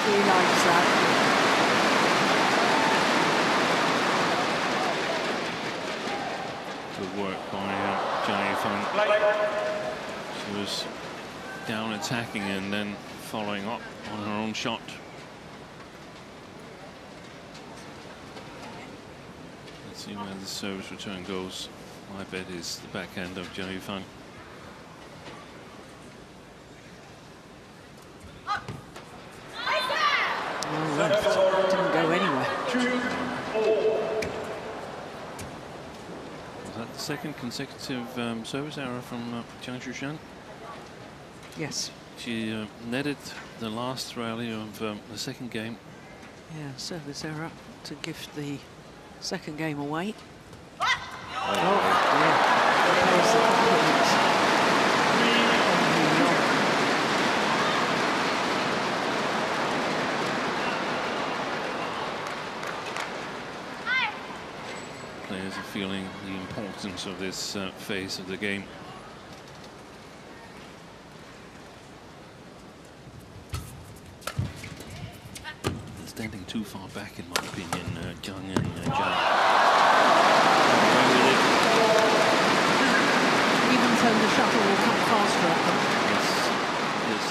He likes that.
Good work by Zhang. She was down attacking and then following up on her own shot. Let's see where the service return goes. My bet is the backhand of Zhang Yifan.
Didn't go anywhere.
Was that the second consecutive service error from Zhang Shushan?
Yes.
She netted the last rally of the second game.
Yeah, service error to give the second game away.
Oh,
dear. There's the compliments.
Players are feeling the importance of this phase of the game. They're standing too far back, in my opinion, Zhang and Zhang.
Even so, the shuttle will come faster at them.
Yes.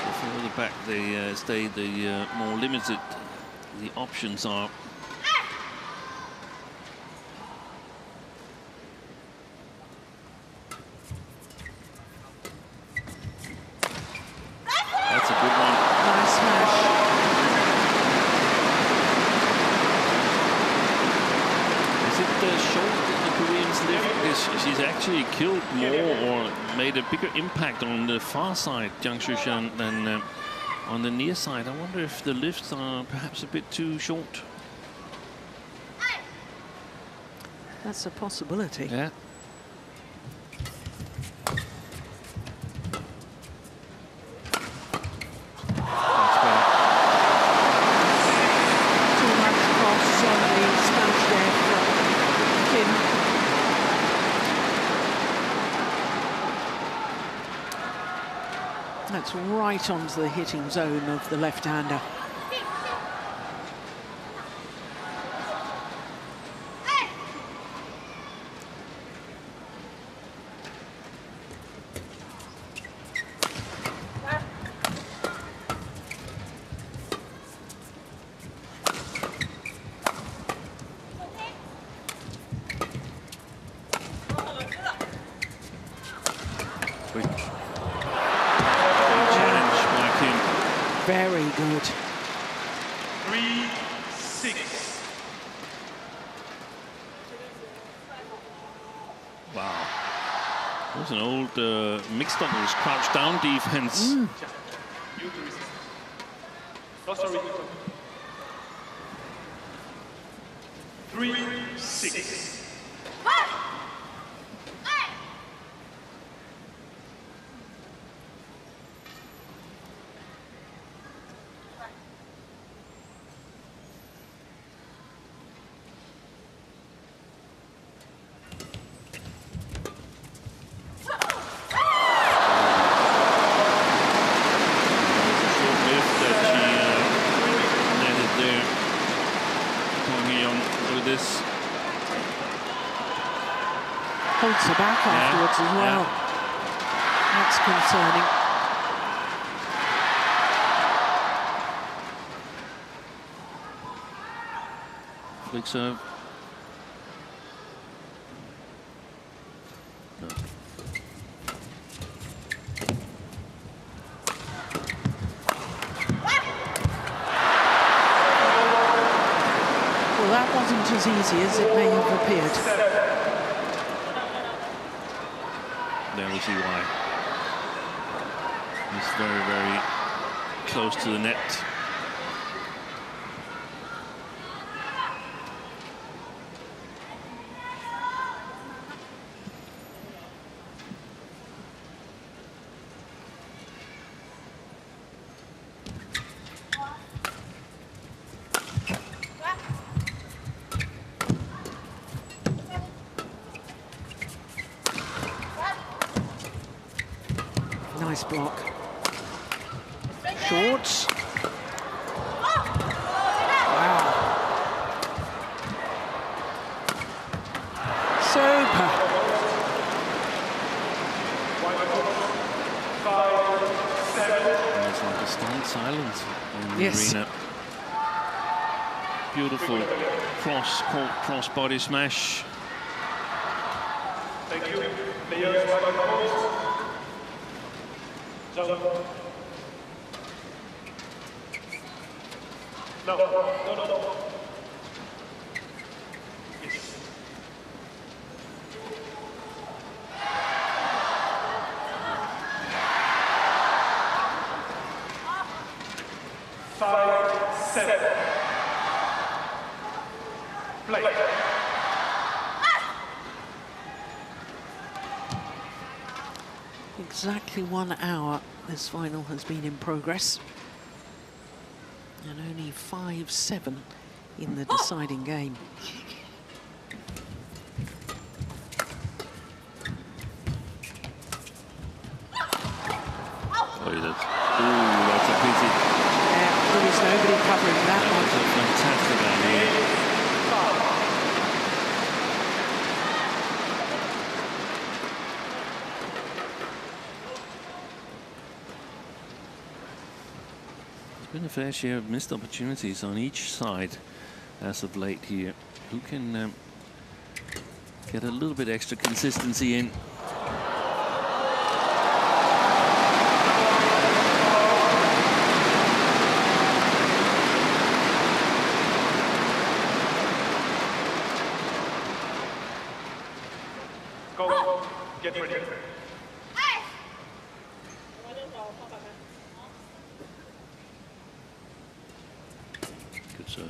The further back they stay, the more limited the options are.
Nice smash.
because she's actually killed more or made a bigger impact on the far side, Zhang Shushan, than on the near side. I wonder if the lifts are perhaps a bit too short.
That's a possibility.
Yeah.
That's right onto the hitting zone of the left-hander. Very good.
3-6.
Wow. There's an old mixed doubles crouch down defense.
Oh, sorry. 3-6.
Holds her back afterwards as well. That's concerning.
Flick serve. No.
Well, that wasn't as easy as it may have appeared.
There we see why. It's very, very close to the net.
Nice block. Shorts. Wow. Super.
5-7.
It's like a stunned silence in the
Yes.
arena. Beautiful cross body smash.
Thank you. Players, right on post. Zhang. No. Yes. Five, 7. Play.
Exactly 1 hour this final has been in progress. And only 5-7 in the deciding game.
That's a pity.
Yeah, there was nobody covering that
That was
one.
a fantastic idea. There's been a fair share of missed opportunities on each side as of late here. Who can get a little bit extra consistency in?
Get ready.
Good serve.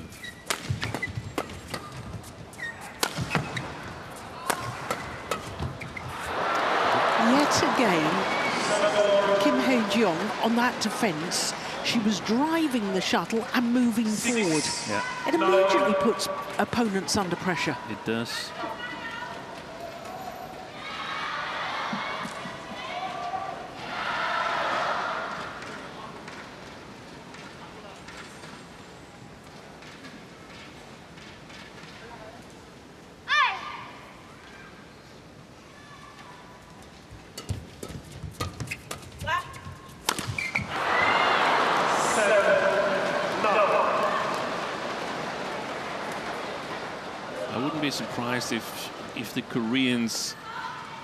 Yet again, Kim Hae-jeong on that defence, she was driving the shuttle and moving forward.
Yeah.
It immediately puts opponents under pressure.
It does. I wouldn't be surprised if the Koreans'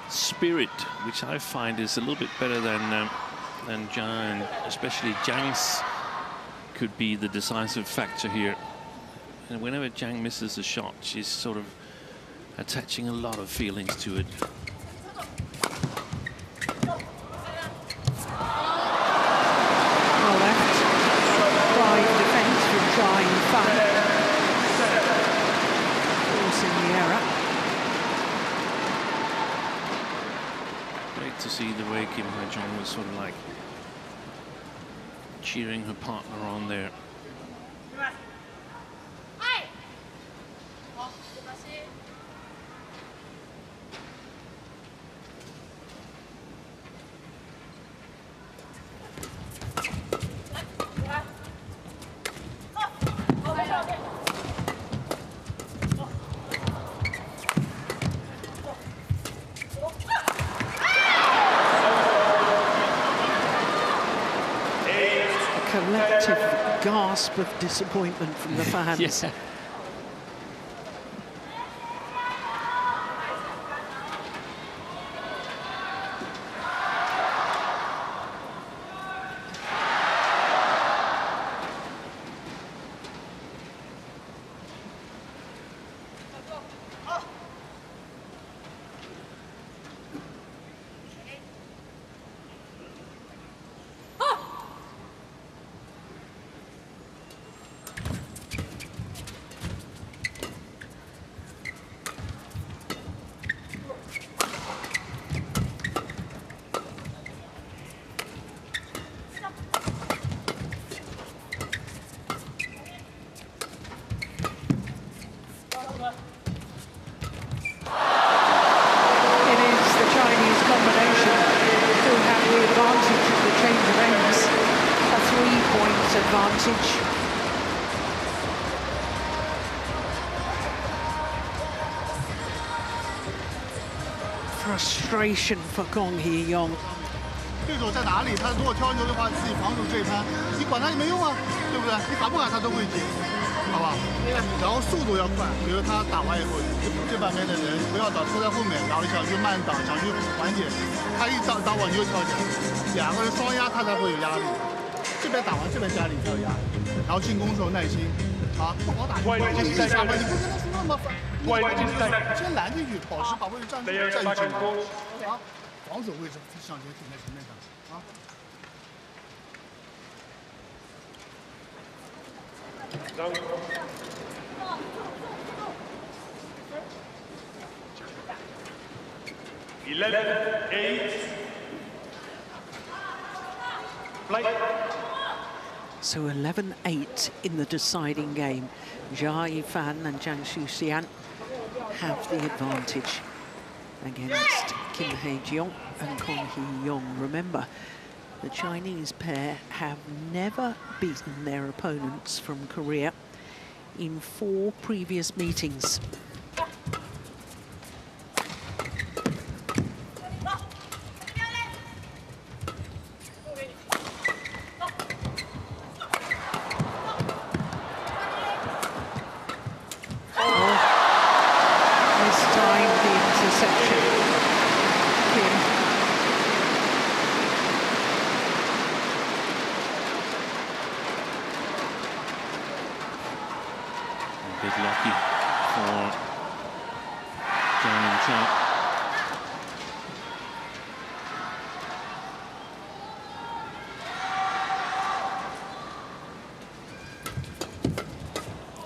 spirit, which I find is a little bit better than Zhang, and especially Zhang's, could be the decisive factor here. And whenever Zhang misses a shot, she's sort of attaching a lot of feelings to it.
Well left. Drive defence from Zhang. Forcing the error.
Great to see the way Kim Hae-jeong was sort of like cheering her partner on there.
Collective gasp of disappointment from the fans.
Yes.
Advantage. Frustration for Kong Hee-young.
对手在哪里？他如果挑球的话，自己防守这一拍，你管他也没用啊，对不对？你打不打他都会接，好吧？然后速度要快，比如他打完以后，这半边的人不要倒拖在后面，然后想去慢挡，想去缓解，他一打完你就跳起来，两个人双压他才会有压力。这边打完这边家里才有压力，然后进攻时候耐心，啊，不好打就他一下班，你不跟他说那么烦，先拦进去，保持把位置站住，再去进攻，啊，防守位置向前停在前面上，啊。
11-8. Play.
So 11-8 in the deciding game. Jia Yifan and Zhang Shuxian have the advantage against Kim Hae-jeong and Kong Hee-young. Remember, the Chinese pair have never beaten their opponents from Korea in 4 previous meetings.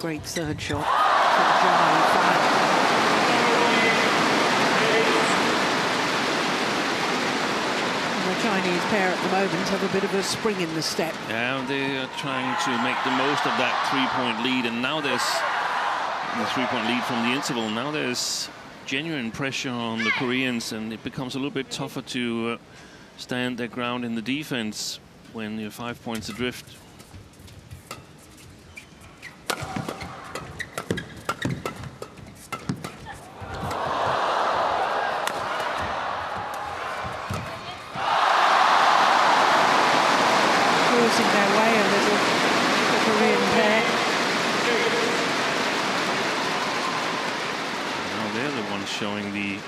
Great third shot from Zhang. The Chinese pair at the moment have a bit of a spring in the step.
Yeah, they are trying to make the most of that three-point lead, and now there's the three-point lead from the interval. Now there's genuine pressure on the Koreans, and it becomes a little bit tougher to stand their ground in the defense when you're 5 points adrift.
Forcing their way a little, the Korean pair.
Now they're the ones showing the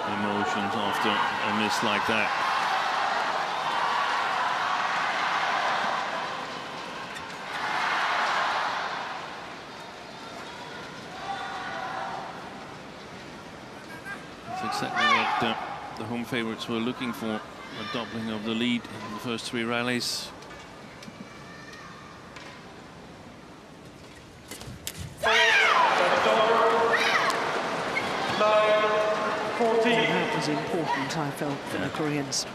emotions after a miss like that. That's exactly what the home favorites were looking for, a doubling of the lead in the first 3 rallies.
That was important, I felt, for the Koreans.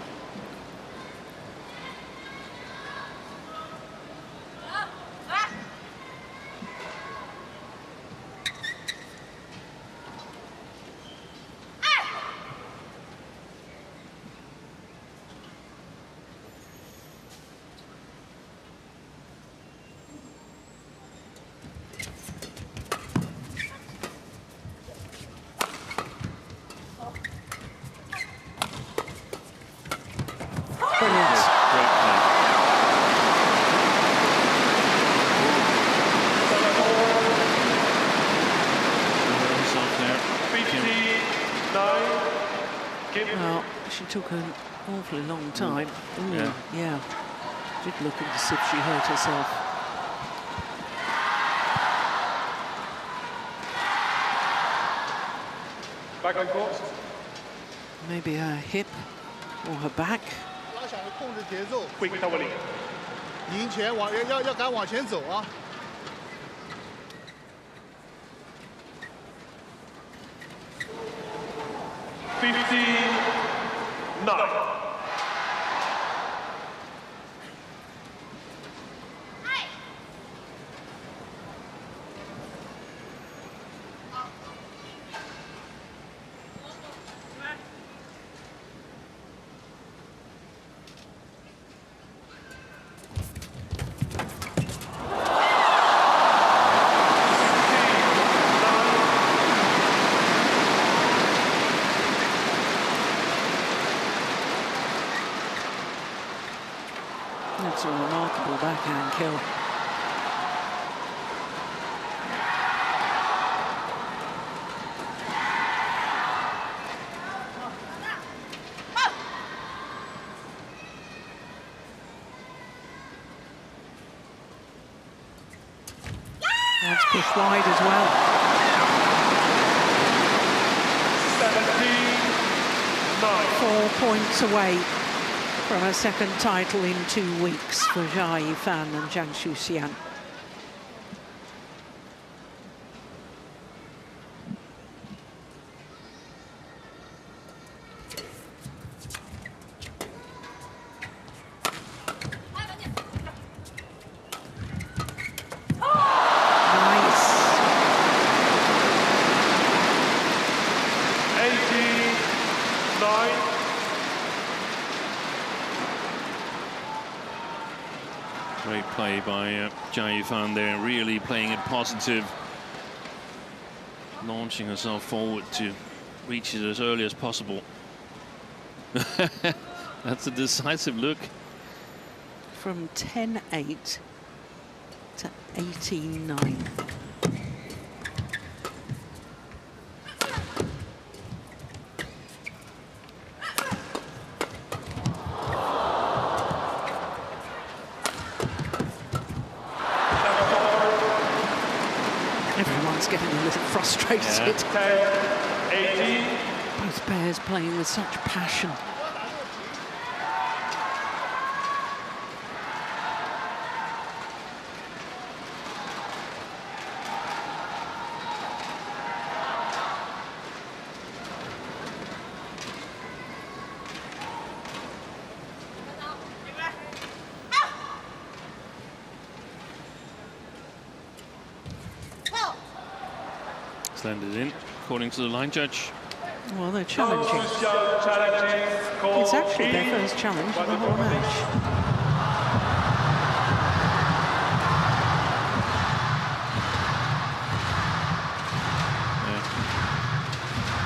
Brilliant.
Great play.
Well, she took an awfully long time. Ooh, yeah. Did look as if she hurt herself.
Back on court.
Maybe her hip or her back.
拉响的控制节奏，
Quick doubling.
赢前要敢往前走啊！
59.
That's a remarkable backhand kill. That's pushed wide as well.
79.
4 points away from a second title in 2 weeks for Zhang Yifan and Zhang Shuxian. Nice.
89.
Great play by Zhang Yifan there, really playing it positive, launching herself forward to reach it as early as possible. That's a decisive look.
From 10-8 to 18-9. Everyone's getting a little frustrated.
10, 18.
Both pairs playing with such passion.
It's landed in, according to the line judge.
Well, they're challenging. It's actually their first challenge of the whole match.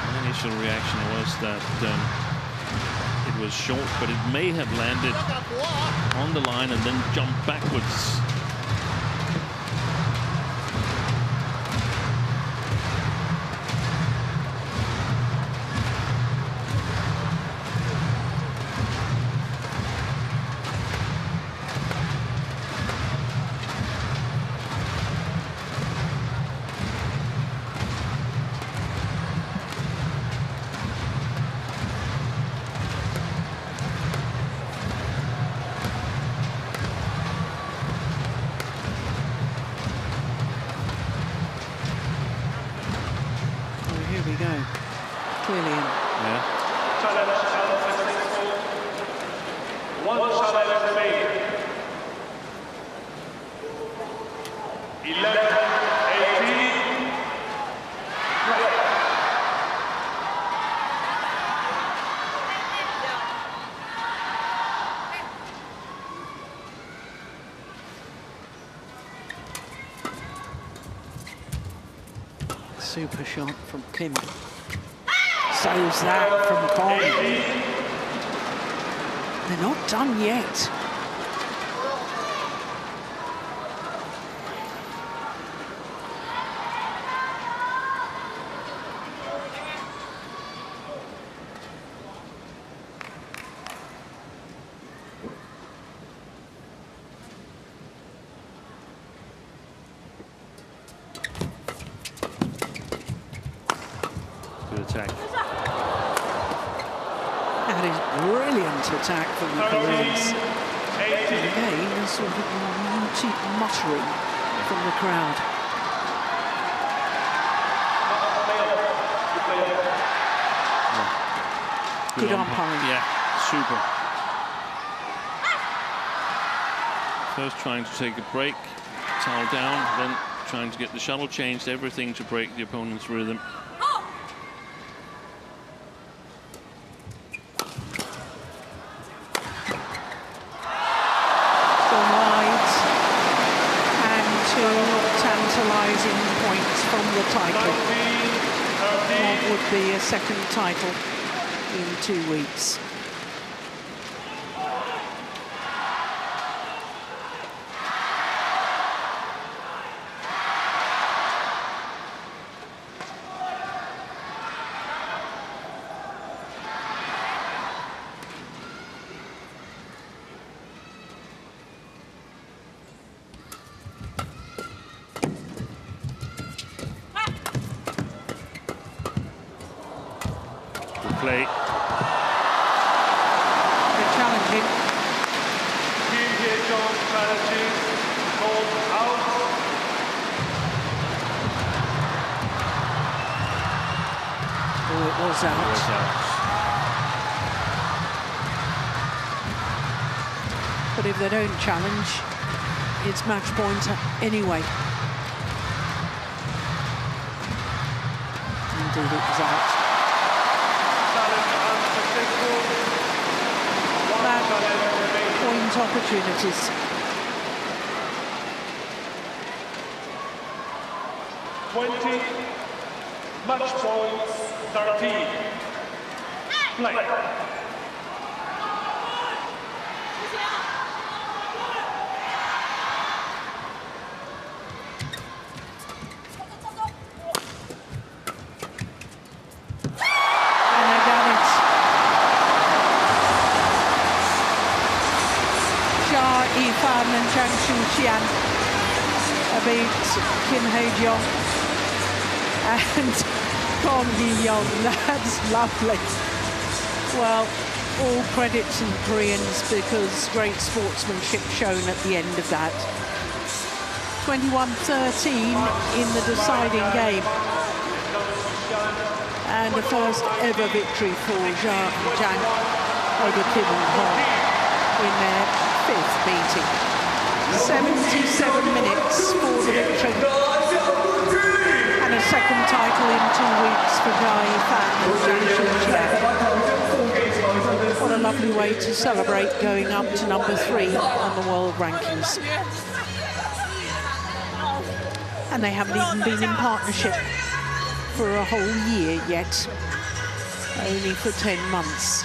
The initial reaction was that it was short, but it may have landed on the line and then jumped backwards.
Here we go. Clearly in.
Yeah.
Challenge unsuccessful. One challenge remaining. 11-18.
Super shot from Kim. Saves that from Kong. They're not done yet.
Good attack.
That is brilliant attack from the Koreans. And again, a sort of muttering from the crowd. Good umpiring.
Yeah, super. First trying to take a break, towel down, then trying to get the shuttle changed, everything to break the opponent's rhythm.
Tantalising points from the title. What would be a second title in 2 weeks?
Play.
They're challenging.
Team here, Zhang challenges called out.
Oh, it was out. But if they don't challenge, it's match point anyway. Indeed, it was out. Point opportunities.
Match points 13. Play.
And Zhang beat Kim Hae-jong and Kong Hee-young. That's lovely. Well, all credit to the Koreans because great sportsmanship shown at the end of that. 21-13 in the deciding game. And the first ever victory for Zhang over Kim and Kong in their 5th meeting. 77 minutes for the victory. And a second title for Zhang and Zhang Shuqian. What a lovely way to celebrate going up to number 3 on the world rankings. And they haven't even been in partnership for a whole year yet, only for 10 months.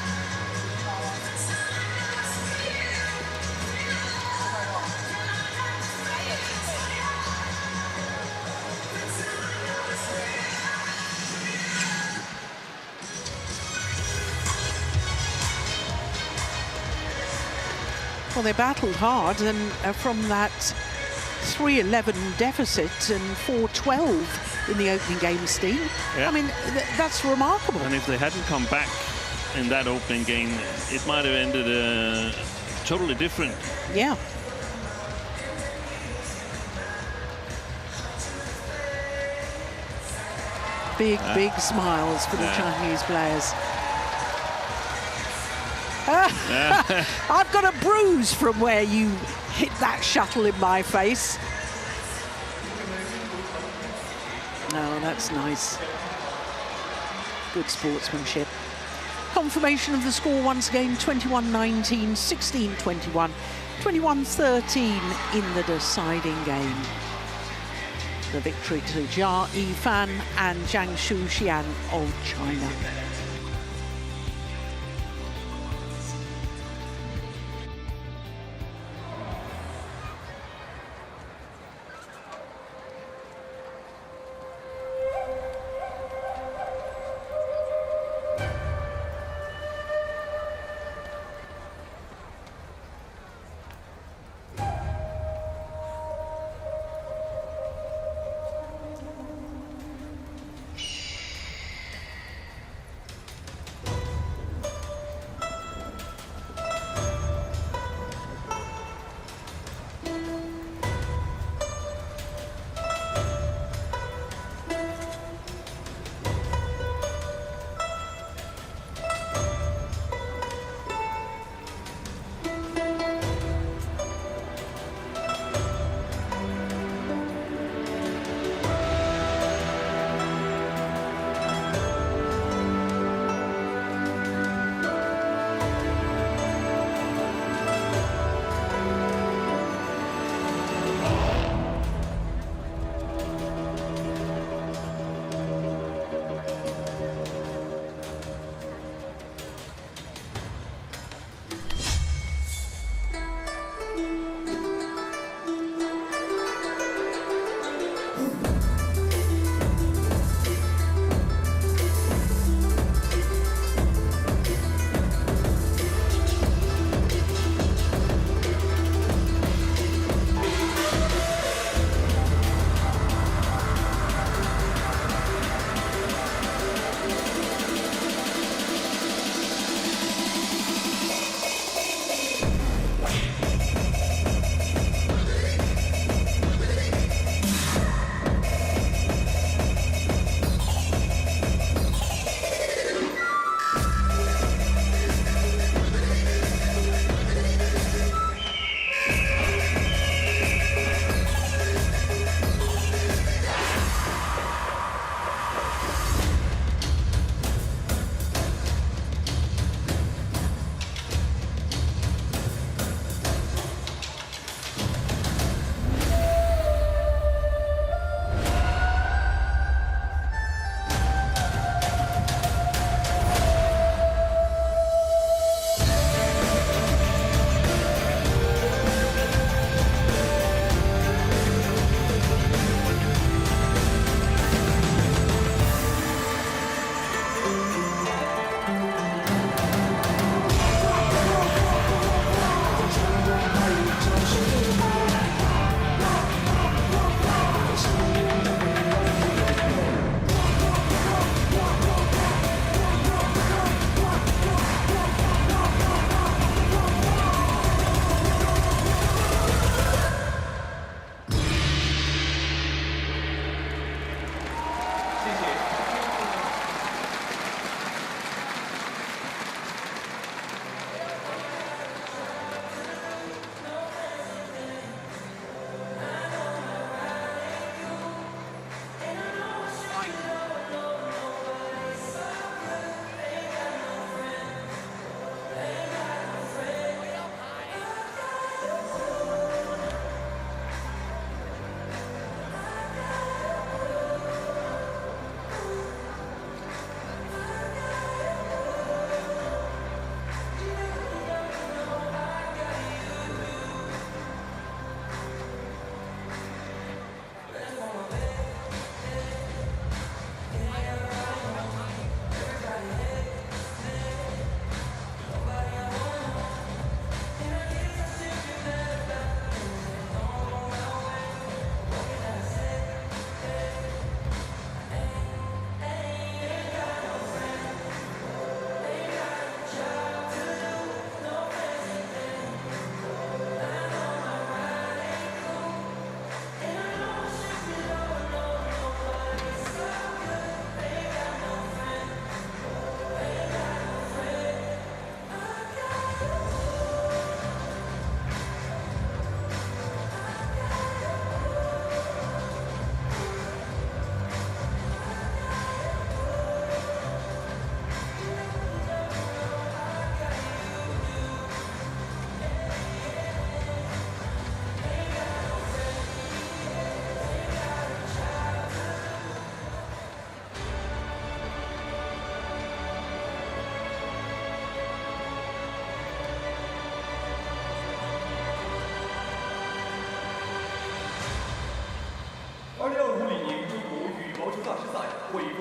Well, they battled hard, and from that 3-11 deficit and 4-12 in the opening game, Steve.
Yeah.
I mean, that's remarkable.
And if they hadn't come back in that opening game, it might have ended totally different.
Yeah. Big, big smiles for the Chinese players. I've got a bruise from where you hit that shuttle in my face. Oh, that's nice. Good sportsmanship. Confirmation of the score once again, 21-19, 16-21, 21-13 in the deciding game. The victory to Jia Yifan and Zhang Shuqian of China.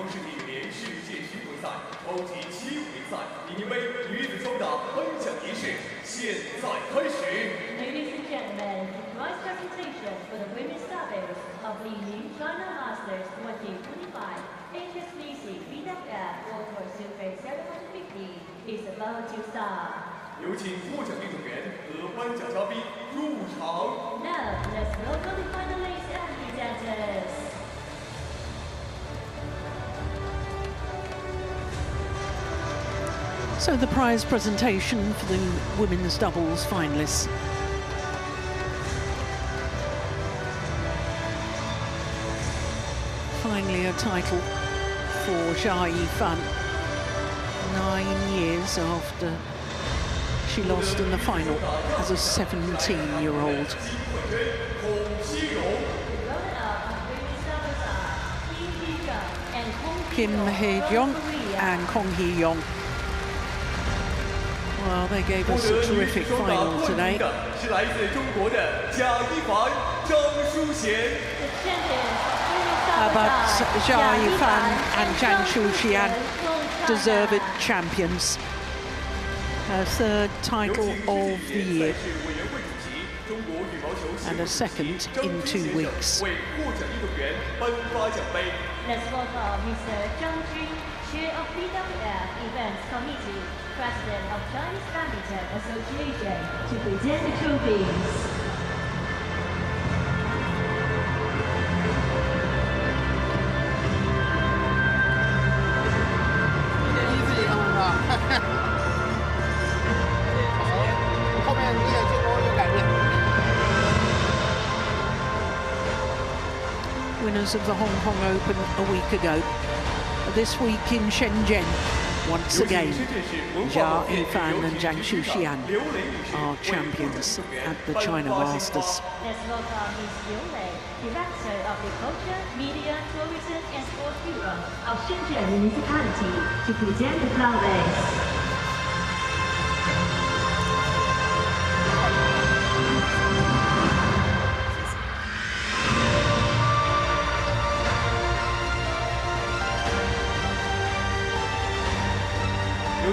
世锦联世界巡回赛超级7回赛李宁杯女子双打颁奖仪式现在开始。
Ladies and gentlemen, the prize presentation for the women's doubles of LI-NING China Masters 2025 HSBC BWF World Tour Super 750 is about to start.
有请获奖运动员和颁奖嘉宾入场。
Now, let's welcome the finalists and presenters.
So the prize presentation for the women's doubles finalists. Finally a title for Zhang Yifan, 9 years after she lost in the final as a 17-year-old. Kim Hae-jung and Kong Hee-yong. Well, they gave us a terrific final today. But Zhang Yifan and Zhang Shuxian deserved champions. Her third title of the year and a second in 2 weeks.
Let's welcome Mr. Zhang, Chair of BWF Events Committee, President of Chinese Badminton Association, to present the trophies.
Winners of the Hong Kong Open a week ago. This week in Shenzhen, once again, Zhang Yifan and Zhang Shuxian are champions at the China Masters.
Let's welcome Ms. Liu Lei, Director of the Culture, Media, Tourism and Sports Bureau of Shenzhen Municipality, to present the flowers.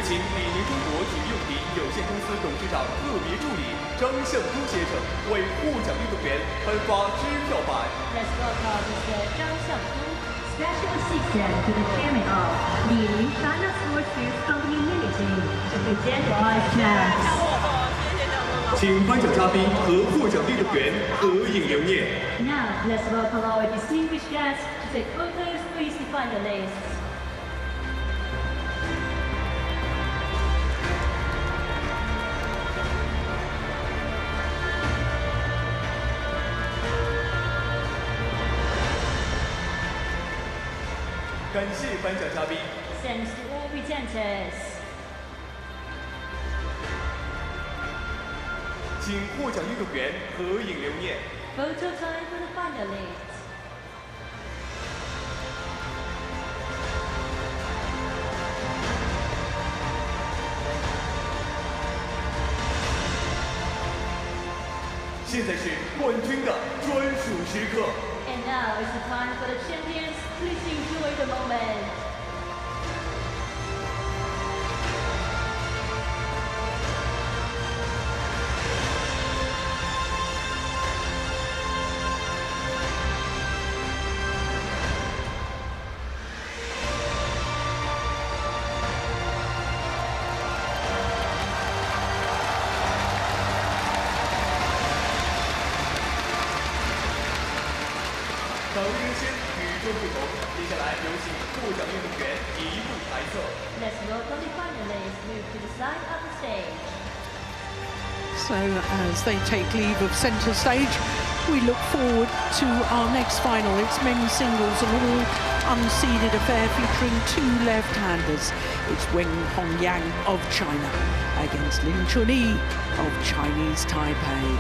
请李宁中国体育用品有限公司董事长特别助理张向珠先生为获奖运动员颁发支票版。
Let's welcome Mr. Zhang Xiangdu, Special Assistant to the Chairman of LI-NING China Sports Group Company Limited, to present the prize checks.
请颁奖嘉宾和获奖运动员合影留念。
Now, let's welcome our distinguished guests to take photos with the finalists.
感谢颁奖嘉宾。
Thanks to all presenters.
请获奖运动员合影留念。
Photo time for the finalists.
现在是冠军的专属时刻。
And now is the time for the champions. Please enjoy the moment. Let's welcome the finalists move to the side of the stage.
So as they take leave of centre stage, we look forward to our next final. It's men's singles, an all unseeded affair featuring 2 left-handers. It's Wen Hongyang of China against Lin Chunyi of Chinese Taipei.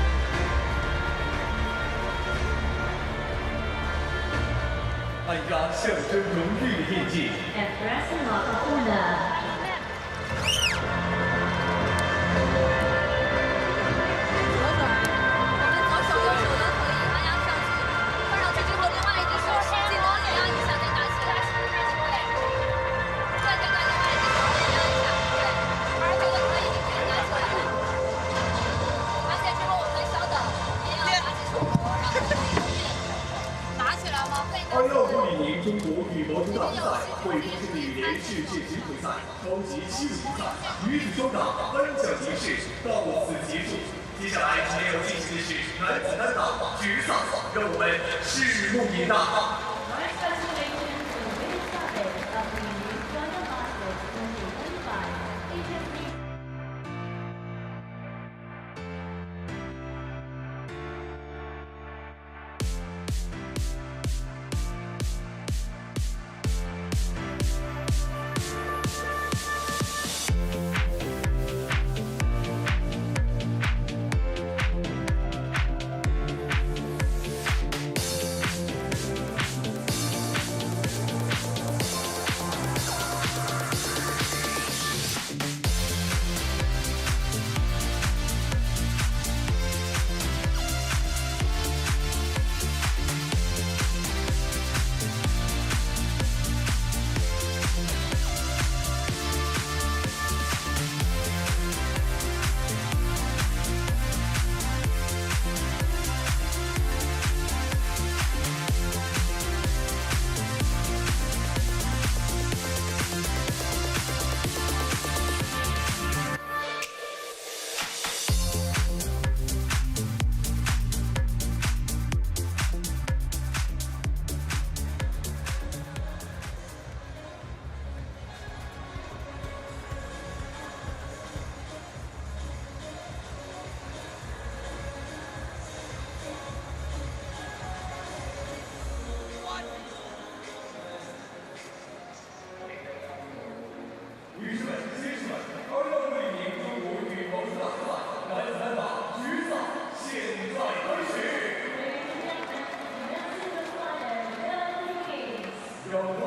按压象征荣誉的印记。
And press the mark of honor.
左转，我们左手右手都可以，按压上去，放上去之后，另外一只手使劲往里压一下，再打起来。
羽毛球大比赛会出现女联世界巡回赛超级7人比赛女子双打颁奖仪式到此结束。接下来还要进行的是男子单打决赛，让我们拭目以待。
Next classification for the women's doubles of the New China Masters 2025 HSBC
让我们